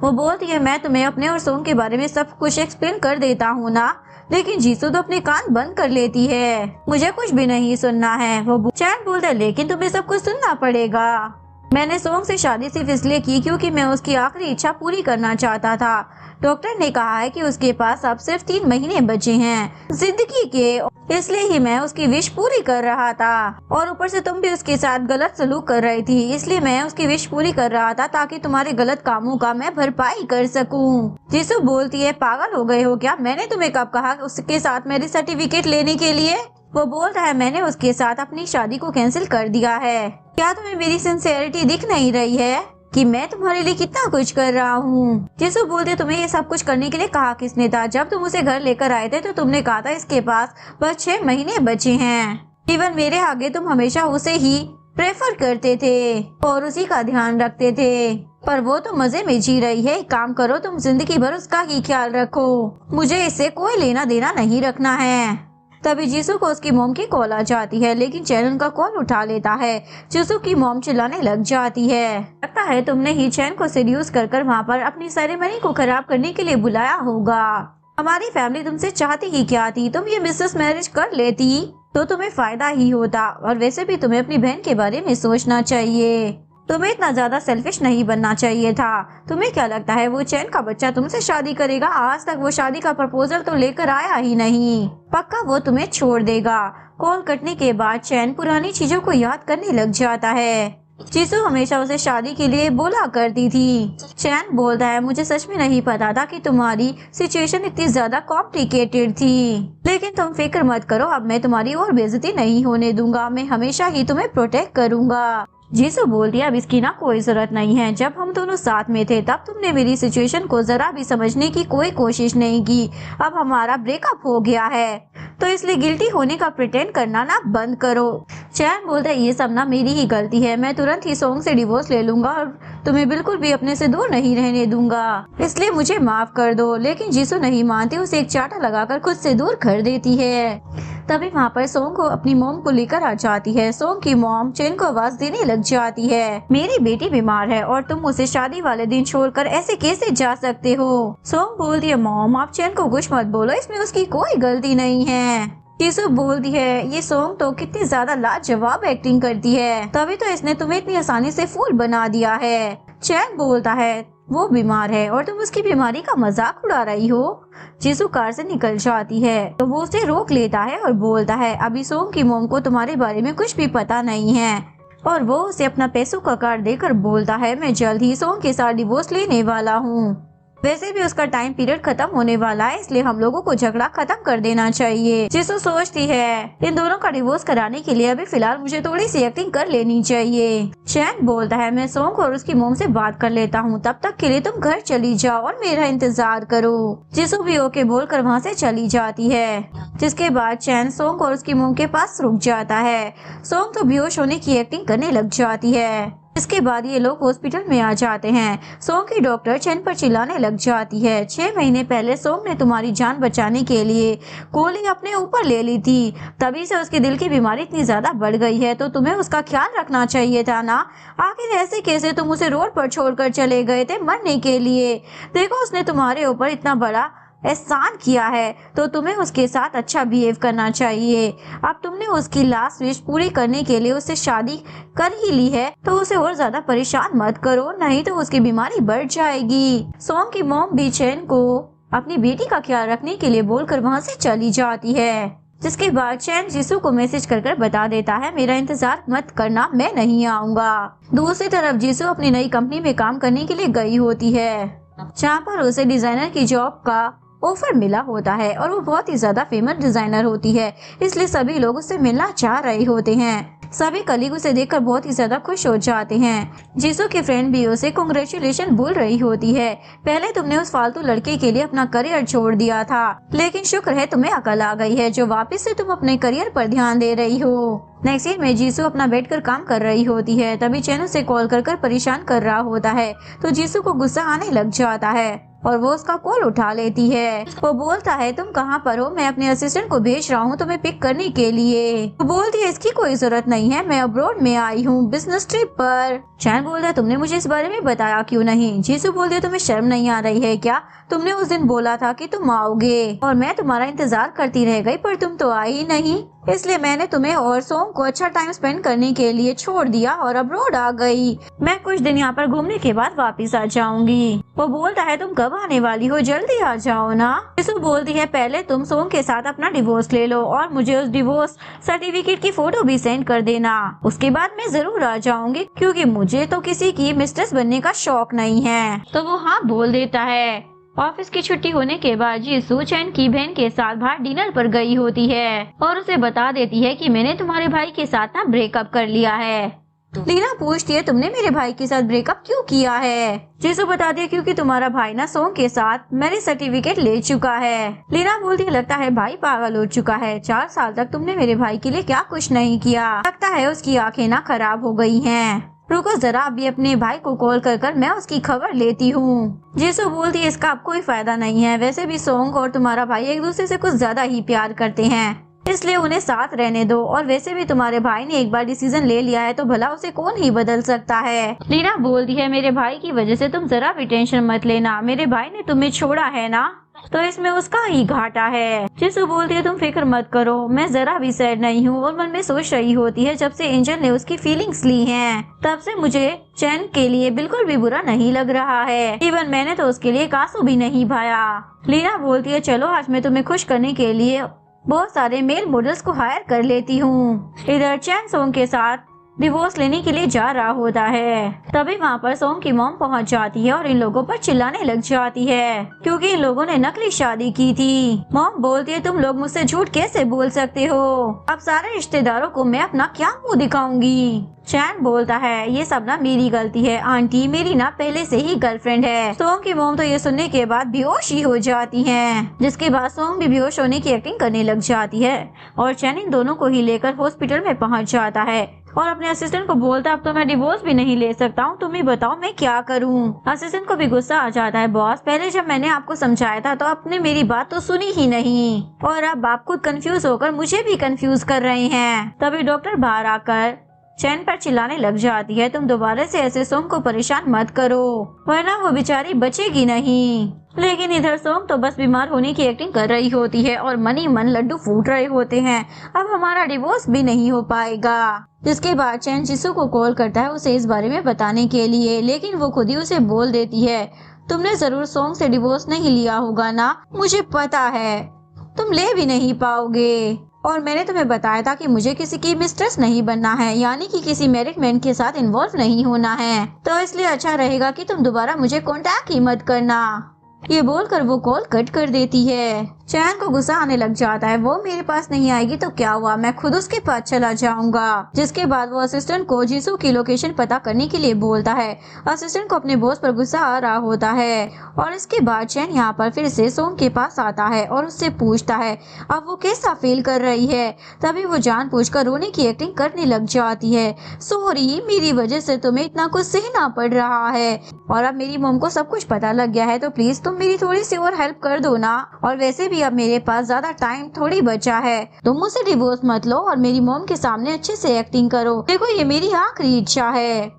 वो बोलती है, मैं तुम्हें अपने और सोम के बारे में सब कुछ एक्सप्लेन कर देता हूँ ना। लेकिन जीसू तो अपने कान बंद कर लेती है, मुझे कुछ भी नहीं सुनना है। वो चैन बोलता है, लेकिन तुम्हें सब कुछ सुनना पड़ेगा। मैंने सोम से शादी सिर्फ इसलिए की क्योंकि मैं उसकी आखिरी इच्छा पूरी करना चाहता था। डॉक्टर ने कहा है कि उसके पास अब सिर्फ 3 महीने बचे हैं जिंदगी के, इसलिए ही मैं उसकी विश पूरी कर रहा था। और ऊपर से तुम भी उसके साथ गलत सलूक कर रही थी, इसलिए मैं उसकी विश पूरी कर रहा था ताकि तुम्हारे गलत कामों का मैं भरपाई कर सकूं। जीसू बोलती है, पागल हो गए हो क्या? मैंने तुम्हें कब कहा उसके साथ मैरिज सर्टिफिकेट लेने के लिए? वो बोलता है, मैंने उसके साथ अपनी शादी को कैंसिल कर दिया है। क्या तुम्हें मेरी सिंसियरिटी दिख नहीं रही है कि मैं तुम्हारे लिए कितना कुछ कर रहा हूँ? जीसू बोलते, तुम्हें ये सब कुछ करने के लिए कहा किसने था? जब तुम उसे घर लेकर आए थे तो तुमने कहा था इसके पास बस 6 महीने बचे हैं। इवन मेरे आगे तुम हमेशा उसे ही प्रेफर करते थे और उसी का ध्यान रखते थे, पर वो तो मजे में जी रही है। एक काम करो, तुम जिंदगी भर उसका ही ख्याल रखो, मुझे इससे कोई लेना देना नहीं रखना है। तभी जीसू को उसकी मॉम की कॉल आ जाती है, लेकिन चैन उनका कॉल उठा लेता है। जीसू की मॉम चिल्लाने लग जाती है, लगता है तुमने ही चैन को सीड्यूस कर वहाँ पर अपनी सेरेमनी को खराब करने के लिए बुलाया होगा। हमारी फैमिली तुमसे चाहती ही क्या थी? तुम ये मिसेस मैरिज कर लेती तो तुम्हें फायदा ही होता, और वैसे भी तुम्हें अपनी बहन के बारे में सोचना चाहिए, तुम्हें इतना ज्यादा सेल्फिश नहीं बनना चाहिए था। तुम्हें क्या लगता है वो चैन का बच्चा तुमसे शादी करेगा? आज तक वो शादी का प्रपोजल तो लेकर आया ही नहीं, पक्का वो तुम्हें छोड़ देगा। कॉल कटने के बाद चैन पुरानी चीजों को याद करने लग जाता है। जीसू हमेशा उसे शादी के लिए बोला करती थी। चैन बोलता है, मुझे सच में नहीं पता था कि तुम्हारी सिचुएशन इतनी ज्यादा कॉम्प्लिकेटेड थी, लेकिन तुम फिक्र मत करो, अब मैं तुम्हारी और बेइज्जती नहीं होने दूंगा, मैं हमेशा ही तुम्हें प्रोटेक्ट करूंगा। जीसू बोल दिया, अब इसकी ना कोई जरूरत नहीं है, जब हम दोनों साथ में थे तब तुमने मेरी सिचुएशन को जरा भी समझने की कोई कोशिश नहीं की। अब हमारा ब्रेकअप हो गया है तो इसलिए गिल्टी होने का प्रिटेंड करना ना बंद करो। चैन बोलता है, ये सब ना मेरी ही गलती है, मैं तुरंत ही सोंग से डिवोर्स ले लूंगा और तुम्हें बिल्कुल भी अपने से दूर नहीं रहने दूंगा, इसलिए मुझे माफ कर दो। लेकिन जीसू नहीं मानती, उसे एक चाटा लगाकर खुद से दूर कर देती है। तभी वहाँ पर सोंग को अपनी मॉम को लेकर आ जाती है। सोंग की मॉम चैन को आवाज देने लग जाती है, मेरी बेटी बीमार है और तुम उसे शादी वाले दिन छोड़कर ऐसे कैसे जा सकते हो? सोंग बोलती है, मॉम आप चैन को कुछ मत बोलो, इसमें उसकी कोई गलती नहीं है। जीसू बोलती है, ये सोंग तो कितनी ज्यादा लाजवाब एक्टिंग करती है, तभी तो इसने तुम्हें इतनी आसानी से फूल बना दिया है। चैन बोलता है, वो बीमार है और तुम उसकी बीमारी का मजाक उड़ा रही हो। जीसू कार से निकल जाती है तो वो उसे रोक लेता है और बोलता है, अभी सोंग की मॉम को तुम्हारे बारे में कुछ भी पता नहीं है। और वो उसे अपना पैसों का कार्ड देकर बोलता है, मैं जल्द ही सोंग के साथ डिवोर्स लेने वाला हूँ। वैसे भी उसका टाइम पीरियड खत्म होने वाला है, इसलिए हम लोगों को झगड़ा खत्म कर देना चाहिए। जीसू सोचती है, इन दोनों का डिवोर्स कराने के लिए अभी फिलहाल मुझे थोड़ी सी एक्टिंग कर लेनी चाहिए। चैन बोलता है, मैं सोंग और उसकी मॉम से बात कर लेता हूँ, तब तक के लिए तुम घर चली जाओ और मेरा इंतजार करो। जीसू भी ओके बोलकर वहाँ से चली जाती है। जिसके बाद चैन सोंग और उसकी मॉम के पास रुक जाता है। सोंग तो बेहोश होने की एक्टिंग करने लग जाती है। इसके बाद ये लोग हॉस्पिटल में आ जाते हैं। सोंग की डॉक्टर चैन पर चिल्लाने लग जाती है, 6 महीने पहले सोंग ने तुम्हारी जान बचाने के लिए गोली अपने ऊपर ले ली थी, तभी से उसके दिल की बीमारी इतनी ज्यादा बढ़ गई है, तो तुम्हें उसका ख्याल रखना चाहिए था ना। आखिर ऐसे कैसे तुम उसे रोड पर छोड़कर चले गए थे मरने के लिए? देखो उसने तुम्हारे ऊपर इतना बड़ा एहसान किया है तो तुम्हें उसके साथ अच्छा बिहेव करना चाहिए। अब तुमने उसकी लास्ट विश पूरी करने के लिए उससे शादी कर ही ली है तो उसे और ज्यादा परेशान मत करो, नहीं तो उसकी बीमारी बढ़ जाएगी। सोंग की मॉम भी चैन को अपनी बेटी का ख्याल रखने के लिए बोलकर वहाँ से चली जाती है। जिसके बाद चैन जीसू को मैसेज कर बता देता है, मेरा इंतजार मत करना, मैं नहीं आऊँगा। दूसरी तरफ जीसू अपनी नई कंपनी में काम करने के लिए गई होती है, जहाँ पर उसे डिजाइनर की जॉब का ऑफर मिला होता है और वो बहुत ही ज्यादा फेमस डिजाइनर होती है, इसलिए सभी लोग उससे मिलना चाह रहे होते हैं। सभी कलीग उसे देखकर बहुत ही ज्यादा खुश हो जाते हैं। जीसू की फ्रेंड भी उसे कांग्रेचुलेशन बोल रही होती है, पहले तुमने उस फालतू लड़के के लिए अपना करियर छोड़ दिया था, लेकिन शुक्र है तुम्हें अकल आ गई है जो वापस से तुम अपने करियर पर ध्यान दे रही हो। नेक्स्ट सीन में जीसू अपना बैठकर काम कर रही होती है, तभी चैन उसे कॉल कर परेशान कर रहा होता है तो जीसू को गुस्सा आने लग जाता है और वो उसका कॉल उठा लेती है। वो बोलता है, तुम कहाँ पर हो? मैं अपने असिस्टेंट को भेज रहा हूँ तुम्हें पिक करने के लिए। वो बोलती है, इसकी कोई जरूरत नहीं है, मैं अब्रॉड में आई हूँ बिजनेस ट्रिप पर। चैन बोलता है, तुमने मुझे इस बारे में बताया क्यों नहीं? जीसू बोलती है, तुम्हें शर्म नहीं आ रही है क्या? तुमने उस दिन बोला था कि तुम आओगे और मैं तुम्हारा इंतजार करती रह गई, पर तुम तो आई ही नहीं, इसलिए मैंने तुम्हें और सोंग को अच्छा टाइम स्पेंड करने के लिए छोड़ दिया और अब्रॉड आ गई। मैं कुछ दिन यहाँ पर घूमने के बाद वापस आ जाऊंगी। वो बोलता है, तुम कब आने वाली हो? जल्दी आ जाओ ना। जीसू बोलती है, पहले तुम सोंग के साथ अपना डिवोर्स ले लो और मुझे उस डिवोर्स सर्टिफिकेट की फोटो भी सेंड कर देना, उसके बाद मैं जरूर आ जाऊंगी, क्योंकि मुझे तो किसी की मिस्ट्रेस बनने का शौक नहीं है। तो वो हाँ बोल देता है। ऑफिस की छुट्टी होने के बाद जीसू चैन की बहन के साथ बाहर डिनर पर गई होती है और उसे बता देती है कि मैंने तुम्हारे भाई के साथ ना ब्रेकअप कर लिया है। लीना पूछती है, तुमने मेरे भाई के साथ ब्रेकअप क्यों किया है? जीसू बताती है, क्योंकि तुम्हारा भाई ना सोंग के साथ मैरिज सर्टिफिकेट ले चुका है। लीना बोलती है, लगता है भाई पागल हो चुका है, 4 साल तक तुमने मेरे भाई के लिए क्या कुछ नहीं किया, लगता है उसकी आंखें ना खराब हो गई हैं। रुको जरा, अभी अपने भाई को कॉल कर मैं उसकी खबर लेती हूँ। जीसू बोलती है, इसका अब कोई फायदा नहीं है, वैसे भी सोंग और तुम्हारा भाई एक दूसरे से कुछ ज्यादा ही प्यार करते हैं, इसलिए उन्हें साथ रहने दो, और वैसे भी तुम्हारे भाई ने एक बार डिसीजन ले लिया है तो भला उसे कौन ही बदल सकता है। लीना बोलती है, मेरे भाई की वजह से तुम जरा भी टेंशन मत लेना, मेरे भाई ने तुम्हें छोड़ा है ना तो इसमें उसका ही घाटा है। जीसू बोलती है, तुम फिक्र मत करो, मैं जरा भी सैड नहीं हूँ, और मन में सोच रही होती है जब से एंजल ने उसकी फीलिंग्स ली हैं तब से मुझे चैन के लिए बिल्कुल भी बुरा नहीं लग रहा है, इवन मैंने तो उसके लिए एक आंसू भी नहीं भाया। लीना बोलती है, चलो आज मैं तुम्हें खुश करने के लिए बहुत सारे मेल मॉडल्स को हायर कर लेती हूँ। इधर चैन सोंग के साथ डिवोर्स लेने के लिए जा रहा होता है, तभी वहाँ पर सोंग की मॉम पहुँच जाती है और इन लोगों पर चिल्लाने लग जाती है, क्योंकि इन लोगों ने नकली शादी की थी। मॉम बोलती है, तुम लोग मुझसे झूठ कैसे बोल सकते हो? अब सारे रिश्तेदारों को मैं अपना क्या मुंह दिखाऊंगी? चैन बोलता है, ये सब ना मेरी गलती है आंटी, मेरी ना पहले से ही गर्लफ्रेंड है। सोंग की मॉम तो ये सुनने के बाद बेहोश ही हो जाती हैं, जिसके बाद सोंग भी बेहोश होने की एक्टिंग करने लग जाती है और चैन इन दोनों को ही लेकर हॉस्पिटल में पहुंच जाता है और अपने असिस्टेंट को बोलता है, अब तो मैं डिवोर्स भी नहीं ले सकता हूँ, तुम ही बताओ मैं क्या करूँ। असिस्टेंट को भी गुस्सा आ जाता है, बॉस पहले जब मैंने आपको समझाया था तो आपने मेरी बात तो सुनी ही नहीं, और अब आप खुद कंफ्यूज होकर मुझे भी कंफ्यूज कर रहे हैं। तभी डॉक्टर बाहर आकर चैन पर चिल्लाने लग जाती है, तुम दोबारा से ऐसे सोंग को परेशान मत करो वरना वो बेचारी बचेगी नहीं। लेकिन इधर सोंग तो बस बीमार होने की एक्टिंग कर रही होती है और मन ही मन लड्डू फूट रहे होते हैं, अब हमारा डिवोर्स भी नहीं हो पाएगा। जिसके बाद चैन जीसू को कॉल करता है उसे इस बारे में बताने के लिए, लेकिन वो खुद ही उसे बोल देती है, तुमने जरूर सोंग से डिवोर्स नहीं लिया होगा ना, मुझे पता है तुम ले भी नहीं पाओगे, और मैंने तुम्हें बताया था कि मुझे किसी की मिस्ट्रेस नहीं बनना है, यानी कि किसी मैरिड मैन के साथ इन्वॉल्व नहीं होना है, तो इसलिए अच्छा रहेगा कि तुम दोबारा मुझे कांटेक्ट ही मत करना। ये बोलकर वो कॉल कट कर देती है। चैन को गुस्सा आने लग जाता है, वो मेरे पास नहीं आएगी तो क्या हुआ, मैं खुद उसके पास चला जाऊंगा। जिसके बाद वो असिस्टेंट को जीसू की लोकेशन पता करने के लिए बोलता है। असिस्टेंट को अपने बॉस पर गुस्सा आ रहा होता है और इसके बाद चैन यहाँ पर फिर से सोंग के पास आता है और उससे पूछता है अब वो कैसा फील कर रही है। तभी वो जानबूझकर रोने की एक्टिंग करने लग जाती है, सॉरी मेरी वजह से तुम्हें इतना कुछ सहना पड़ रहा है, और अब मेरी मॉम को सब कुछ पता लग गया है, तो प्लीज तुम मेरी थोड़ी सी और हेल्प कर दो ना, और वैसे भी अब मेरे पास ज्यादा टाइम थोड़ी बचा है। तुम मुझसे डिवोर्स मत लो और मेरी मॉम के सामने अच्छे से एक्टिंग करो। देखो ये मेरी आखिरी इच्छा है,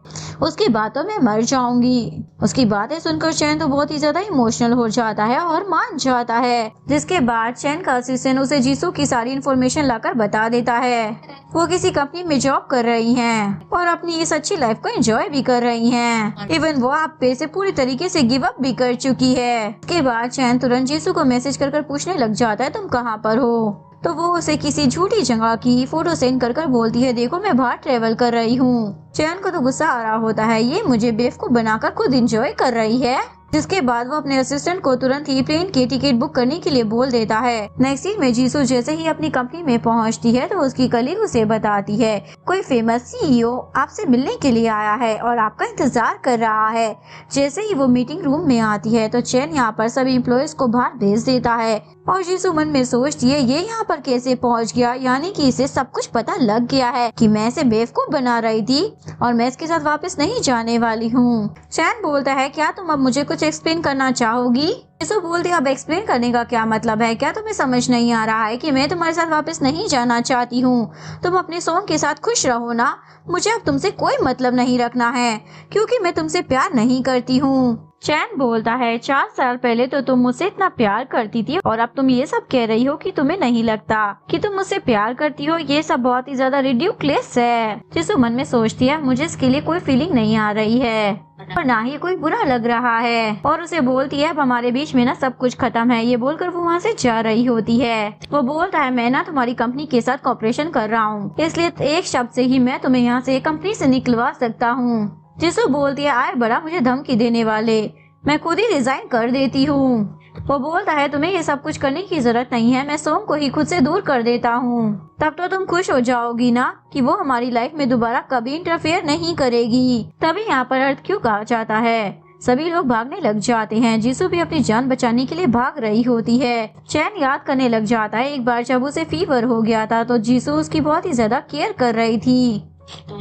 उसके बाद तो मैं मर जाऊंगी। उसकी बातें सुनकर चैन तो बहुत ही ज्यादा इमोशनल हो जाता है और मान जाता है, जिसके बाद चैन का असिस्टेंट उसे जीसू की सारी इन्फॉर्मेशन लाकर बता देता है। वो किसी कंपनी में जॉब कर रही हैं और अपनी इस अच्छी लाइफ को एंजॉय भी कर रही हैं। इवन वो आप पे से पूरी तरीके से गिव अप भी कर चुकी है। इसके बाद चैन तुरंत जीसू को मैसेज कर पूछने लग जाता है तुम कहाँ पर हो। तो वो उसे किसी झूठी जगह की फोटो सेंड कर बोलती है देखो मैं बाहर ट्रेवल कर रही हूँ। चैन को तो गुस्सा आ रहा होता है, ये मुझे बेवकूफ बनाकर खुद एंजॉय कर रही है। जिसके बाद वो अपने असिस्टेंट को तुरंत ही प्लेन की टिकट बुक करने के लिए बोल देता है। नेक्स्ट सीन में जीसू जैसे ही अपनी कंपनी में पहुंचती है तो उसकी कलीग उसे बताती है कोई फेमस सीईओ आपसे मिलने के लिए आया है और आपका इंतजार कर रहा है। जैसे ही वो मीटिंग रूम में आती है तो चैन यहाँ पर सभी एम्प्लॉयज को बाहर भेज देता है और जीसू मन में सोचती है ये यहाँ पर कैसे पहुँच गया, यानी कि इसे सब कुछ पता लग गया है कि मैं इसे बेवकूफ बना रही थी और मैं इसके साथ वापस नहीं जाने वाली हूँ। चैन बोलता है क्या तुम अब मुझे कुछ एक्सप्लेन करना चाहोगी। जीसू बोलती है अब एक्सप्लेन करने का क्या मतलब है, क्या तुम्हें समझ नहीं आ रहा है कि मैं तुम्हारे साथ वापस नहीं जाना चाहती हूँ। तुम अपने सॉन्ग के साथ खुश रहो ना, मुझे अब तुमसे कोई मतलब नहीं रखना है क्योंकि मैं तुमसे प्यार नहीं करती हूँ। चैन बोलता है 4 साल पहले तो तुम मुझसे इतना प्यार करती थी और अब तुम ये सब कह रही हो कि तुम्हें नहीं लगता कि तुम मुझसे प्यार करती हो। ये सब बहुत ही ज्यादा रिडिकुलस है। जिसू मन में सोचती है मुझे इसके लिए कोई फीलिंग नहीं आ रही है और ना ही कोई बुरा लग रहा है और उसे बोलती है अब हमारे बीच में ना सब कुछ खत्म है। ये बोलकर वो वहाँ से जा रही होती है। वो बोलता है मैं ना तुम्हारी कंपनी के साथ कॉपरेशन कर रहा हूँ, इसलिए एक शब्द से ही मैं तुम्हें यहाँ से कंपनी से निकलवा सकता हूँ। जीसू बोलती है आए बड़ा मुझे धमकी देने वाले, मैं खुद ही रिजाइन कर देती हूँ। वो बोलता है तुम्हें ये सब कुछ करने की जरूरत नहीं है, मैं सोम को ही खुद से दूर कर देता हूँ। तब तो तुम खुश हो जाओगी ना कि वो हमारी लाइफ में दोबारा कभी इंटरफेयर नहीं करेगी। तभी यहाँ पर अर्थ क्यों कहा जाता है। सभी लोग भागने लग जाते हैं। जीसू भी अपनी जान बचाने के लिए भाग रही होती है। चैन याद करने लग जाता है एक बार जब उसे फीवर हो गया था तो जीसू उसकी बहुत ही ज्यादा केयर कर रही थी।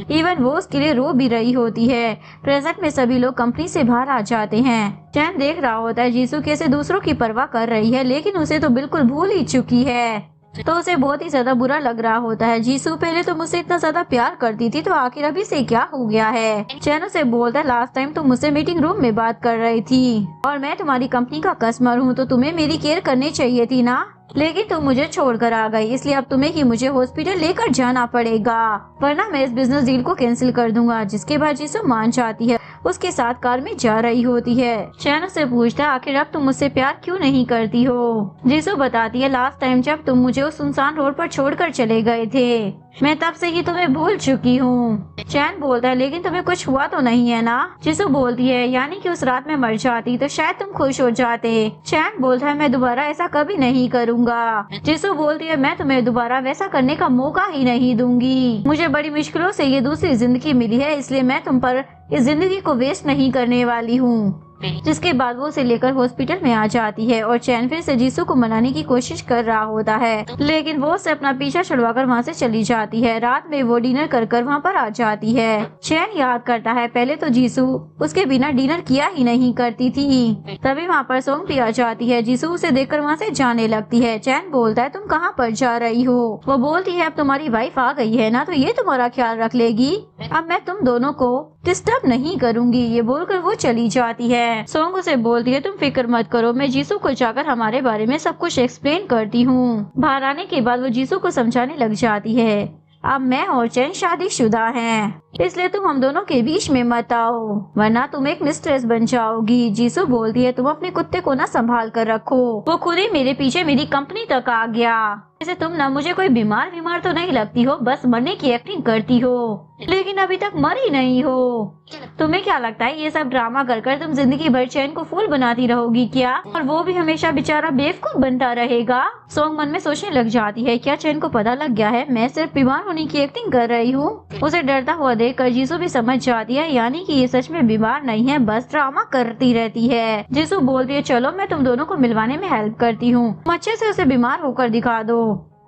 इवन वो उसके लिए रो भी रही होती है। प्रेजेंट में सभी लोग कंपनी से बाहर आ जाते हैं। चैन देख रहा होता है जीसू कैसे दूसरों की परवाह कर रही है, लेकिन उसे तो बिल्कुल भूल ही चुकी है। तो उसे बहुत ही ज्यादा बुरा लग रहा होता है। जीसू पहले तो मुझसे इतना ज्यादा प्यार करती थी तो आखिर अभी से क्या हो गया है। चैन उसे बोलता है लास्ट टाइम तुम मुझसे मीटिंग रूम में बात कर रही थी और मैं तुम्हारी कंपनी का कस्टमर हूँ तो तुम्हें मेरी केयर करनी चाहिए थी ना, लेकिन तुम मुझे छोड़कर आ गई, इसलिए अब तुम्हें ही मुझे हॉस्पिटल लेकर जाना पड़ेगा वरना मैं इस बिजनेस डील को कैंसिल कर दूंगा। जिसके बाद जीसू मान जाती है, उसके साथ कार में जा रही होती है। चैन उससे पूछता है आखिर अब तुम मुझसे प्यार क्यों नहीं करती हो। जीसू बताती है लास्ट टाइम जब तुम मुझे उस सुनसान रोड पर छोड़कर चले गए थे मैं तब से ही तुम्हें भूल चुकी हूँ। चैन बोलता है लेकिन तुम्हें कुछ हुआ तो नहीं है ना। जीसू बोलती है यानी कि उस रात में मर जाती तो शायद तुम खुश हो जाते। चैन बोलता है मैं दोबारा ऐसा कभी नहीं करूँगा। जीसू बोलती है मैं तुम्हें दोबारा वैसा करने का मौका ही नहीं दूंगी। मुझे बड़ी मुश्किलों से ये दूसरी जिंदगी मिली है, इसलिए मैं तुम पर इस जिंदगी को वेस्ट नहीं करने वाली हूँ। जिसके बाद वो उसे लेकर हॉस्पिटल में आ जाती है और चैन फिर से जीसू को मनाने की कोशिश कर रहा होता है, लेकिन वो उसे अपना पीछा छुड़वाकर वहाँ से चली जाती है। रात में वो डिनर कर वहाँ पर आ जाती है। चैन याद करता है पहले तो जीसू उसके बिना डिनर किया ही नहीं करती थी। तभी वहाँ पर सोंग भी आ जाती है। जीसू उसे देखकर वहाँ से जाने लगती है। चैन बोलता है तुम कहाँ पर जा रही हो। वो बोलती है अब तुम्हारी वाइफ आ गई है ना तो ये तुम्हारा ख्याल रख लेगी, अब मैं तुम दोनों को डिस्टर्ब नहीं करूंगी। ये बोलकर वो चली जाती है। सोंग उसे बोलती है तुम फिक्र मत करो, मैं जीसू को जाकर हमारे बारे में सब कुछ एक्सप्लेन करती हूँ। बाहर आने के बाद वो जीसू को समझाने लग जाती है अब मैं और चैन शादीशुदा हैं, इसलिए तुम हम दोनों के बीच में मत आओ वरना तुम एक मिस्ट्रेस बन जाओगी। जीसू बोलती है तुम अपने कुत्ते को ना संभाल कर रखो, वो खुद ही मेरे पीछे मेरी कंपनी तक आ गया। जैसे तुम ना मुझे कोई बीमार तो नहीं लगती हो, बस मरने की एक्टिंग करती हो, लेकिन अभी तक मरी नहीं हो। तुम्हें क्या लगता है ये सब ड्रामा कर कर तुम जिंदगी भर चैन को फूल बनाती रहोगी क्या, और वो भी हमेशा बेचारा बेवकूफ बनता रहेगा। सोंग मन में सोचने लग जाती है क्या चैन को पता लग गया है मैं सिर्फ बीमार होने की एक्टिंग कर रही हूँ। उसे डरता हुआ देखकर जीसू भी समझ जाती है यानी कि ये सच में बीमार नहीं है, बस ड्रामा करती रहती है। जीसू बोलती है चलो मैं तुम दोनों को मिलवाने में हेल्प करती हूँ, अच्छे से उसे बीमार होकर दिखा दो।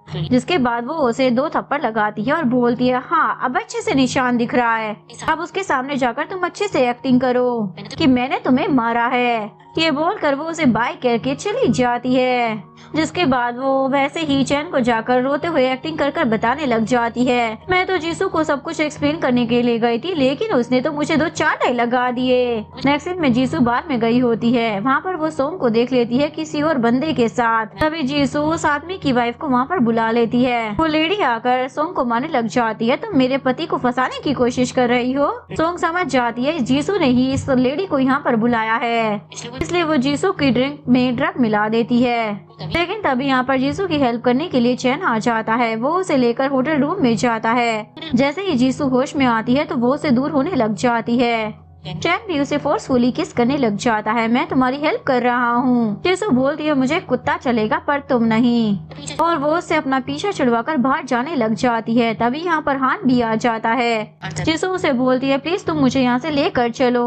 जिसके बाद वो उसे 2 थप्पड़ लगाती है और बोलती है हाँ अब अच्छे से निशान दिख रहा है, अब उसके सामने जाकर तुम अच्छे से एक्टिंग करो कि मैंने तुम्हें मारा है। ये बोलकर वो उसे बाय करके चली जाती है, जिसके बाद वो वैसे ही चैन को जाकर रोते हुए एक्टिंग कर बताने लग जाती है। मैं तो जीसू को सब कुछ एक्सप्लेन करने के लिए गई थी, लेकिन उसने तो मुझे 2-4 डायलॉग लगा दिए। नेक्स्ट सीन में जीसू बार में गई होती है। वहाँ पर वो सोंग को देख लेती है किसी और बंदे के साथ। तभी जीसू उस आदमी की वाइफ को वहाँ पर बुला लेती है। वो लेडी आकर सोंग को मारने लग जाती है, तुम मेरे पति को फंसाने की कोशिश कर रही हो। सोंग समझ जाती है जीसू ने ही इस लेडी को यहाँ पर बुलाया है, इसलिए वो जीसू की ड्रिंक में ड्रग मिला देती है। लेकिन तभी यहाँ पर जीसू की हेल्प करने के लिए चैन आ जाता है। वो उसे लेकर होटल रूम में जाता है। जैसे ही जीसू होश में आती है तो वो उसे दूर होने लग जाती है। चैन भी उसे फोर्सफुली किस करने लग जाता है। मैं तुम्हारी हेल्प कर रहा हूँ। जीसू बोलती है मुझे कुत्ता चलेगा पर तुम नहीं, और वो उससे अपना पीछा छुड़वाकर बाहर जाने लग जाती है। तभी यहाँ पर हान भी आ जाता है। जीसू उसे बोलती है प्लीज तुम मुझे यहाँ से लेकर चलो,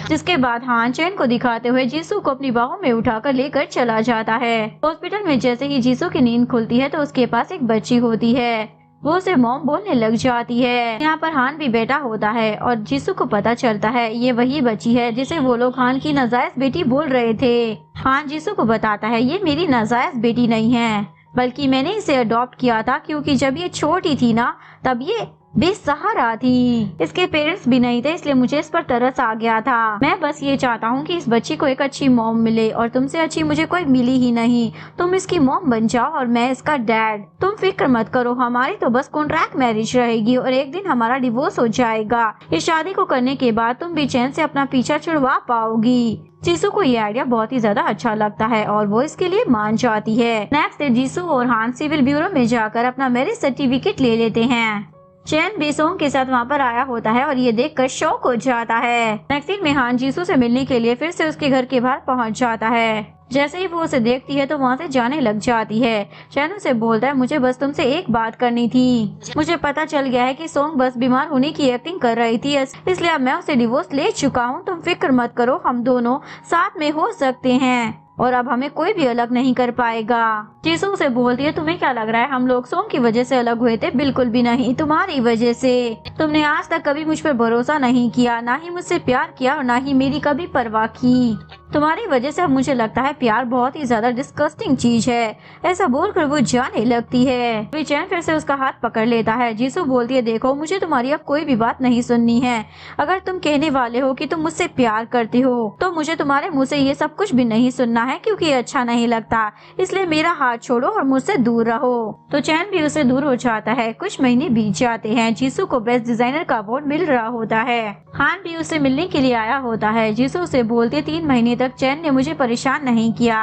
जिसके बाद हान चैन को दिखाते हुए जीसू को अपनी बाहों में उठाकर लेकर चला जाता है। हॉस्पिटल में जैसे ही जीसू की नींद खुलती है तो उसके पास एक बच्ची होती है। वो उसे मॉम बोलने लग जाती है। यहाँ पर हान भी बेटा होता है और जीसू को पता चलता है ये वही बच्ची है जिसे वो लोग हान की नाजायज बेटी बोल रहे थे। हान जीसू को बताता है ये मेरी नाजायज बेटी नहीं है, बल्कि मैंने इसे अडॉप्ट किया था क्योंकि जब ये छोटी थी ना तब ये बेसहारा थी। इसके पेरेंट्स भी नहीं थे, इसलिए मुझे इस पर तरस आ गया था। मैं बस ये चाहता हूँ कि इस बच्ची को एक अच्छी मॉम मिले, और तुमसे अच्छी मुझे कोई मिली ही नहीं। तुम इसकी मॉम बन जाओ और मैं इसका डैड। तुम फिक्र मत करो, हमारी तो बस कॉन्ट्रैक्ट मैरिज रहेगी और एक दिन हमारा डिवोर्स हो जाएगा। इस शादी को करने के बाद तुम भी चैन से अपना पीछा छुड़वा पाओगी। जीसू को ये आइडिया बहुत ही ज्यादा अच्छा लगता है और वो इसके लिए मान जाती है। नेक्स्ट डे जीसू और हान सिविल ब्यूरो में जाकर अपना मैरिज सर्टिफिकेट ले लेते हैं। चैन भी सोंग के साथ वहाँ पर आया होता है और ये देखकर शॉक हो जाता है। नेक्स्ट सीन में हान जीसू से मिलने के लिए फिर से उसके घर के बाहर पहुँच जाता है। जैसे ही वो उसे देखती है तो वहाँ से जाने लग जाती है। चैन उसे बोलता है मुझे बस तुमसे एक बात करनी थी। मुझे पता चल गया है कि सोंग बस बीमार होने की एक्टिंग कर रही थी, इसलिए अब मैं उसे डिवोर्स ले चुका हूँ। तुम फिक्र मत करो, हम दोनों साथ में हो सकते हैं और अब हमें कोई भी अलग नहीं कर पाएगा। जीसू उसे बोलती है तुम्हें क्या लग रहा है हम लोग सोंग की वजह से अलग हुए थे? बिल्कुल भी नहीं, तुम्हारी वजह से। तुमने आज तक कभी मुझ पर भरोसा नहीं किया, ना ही मुझसे प्यार किया और ना ही मेरी कभी परवाह की। तुम्हारी वजह से अब मुझे लगता है प्यार बहुत ही ज्यादा डिस्गस्टिंग चीज है। ऐसा बोलकर वो जाने लगती है। चैन फिर से उसका हाथ पकड़ लेता है। जीसू बोलती है देखो मुझे तुम्हारी अब कोई भी बात नहीं सुननी है। अगर तुम कहने वाले हो कि तुम मुझसे प्यार करते हो तो मुझे तुम्हारे मुँह से ये सब कुछ भी नहीं सुनना है, क्योंकि अच्छा नहीं लगता। इसलिए मेरा हाथ छोड़ो और मुझसे दूर रहो। तो चैन भी उससे दूर हो जाता है। कुछ महीने बीत जाते हैं। जीसू को बेस्ट डिजाइनर का अवार्ड मिल रहा होता है। हान भी उससे मिलने के लिए आया होता है। जीसू उसे बोलते 3 महीने तक चैन ने मुझे परेशान नहीं किया,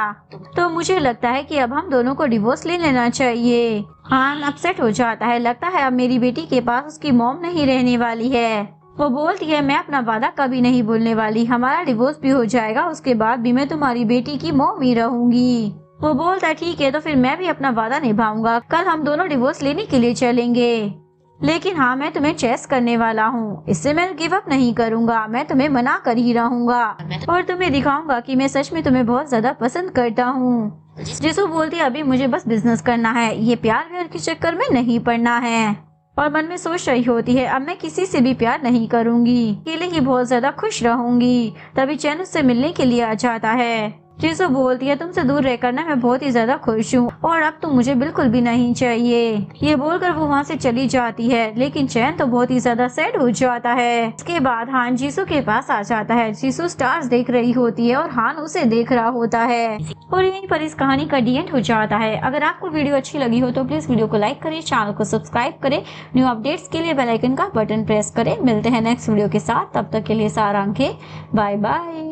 तो मुझे लगता है कि अब हम दोनों को डिवोर्स ले लेना चाहिए। हान अपसेट हो जाता है। लगता है अब मेरी बेटी के पास उसकी मॉम नहीं रहने वाली है। वो बोलती है मैं अपना वादा कभी नहीं भूलने वाली, हमारा डिवोर्स भी हो जाएगा, उसके बाद भी मैं तुम्हारी बेटी की मॉम ही रहूंगी। वो बोलता है ठीक है तो फिर मैं भी अपना वादा निभाऊंगा, कल हम दोनों डिवोर्स लेने के लिए चलेंगे। लेकिन हाँ मैं तुम्हें चेस करने वाला हूँ, इससे मैं गिव अप नहीं करूँगा। मैं तुम्हें मना कर ही रहूँगा और तुम्हें दिखाऊंगा कि मैं सच में तुम्हें बहुत ज्यादा पसंद करता हूँ। जीसू बोलती है अभी मुझे बस बिजनेस करना है, ये प्यार व्यार के चक्कर में नहीं पड़ना है। और मन में सोच रही होती है अब मैं किसी से भी प्यार नहीं करूँगी, अकेले ही बहुत ज्यादा खुश रहूँगी। तभी चैन उससे मिलने के लिए आ जाता है। जीसू बोलती है तुमसे दूर रहकर ना मैं बहुत ही ज्यादा खुश हूँ और अब तुम मुझे बिल्कुल भी नहीं चाहिए। ये बोलकर वो वहाँ से चली जाती है। लेकिन चैन तो बहुत ही ज्यादा सैड हो जाता है। इसके बाद हान जीसू के पास आ जाता है। जीसू स्टार्स देख रही होती है और हान उसे देख रहा होता है और यहीं पर इस कहानी का डी एंड हो जाता है। अगर आपको वीडियो अच्छी लगी हो तो प्लीज वीडियो को लाइक करें, चैनल को सब्सक्राइब करें, न्यू अपडेट्स के लिए बेल आइकन का बटन प्रेस करें। मिलते हैं नेक्स्ट वीडियो के साथ, तब तक के लिए सारांश, बाय बाय।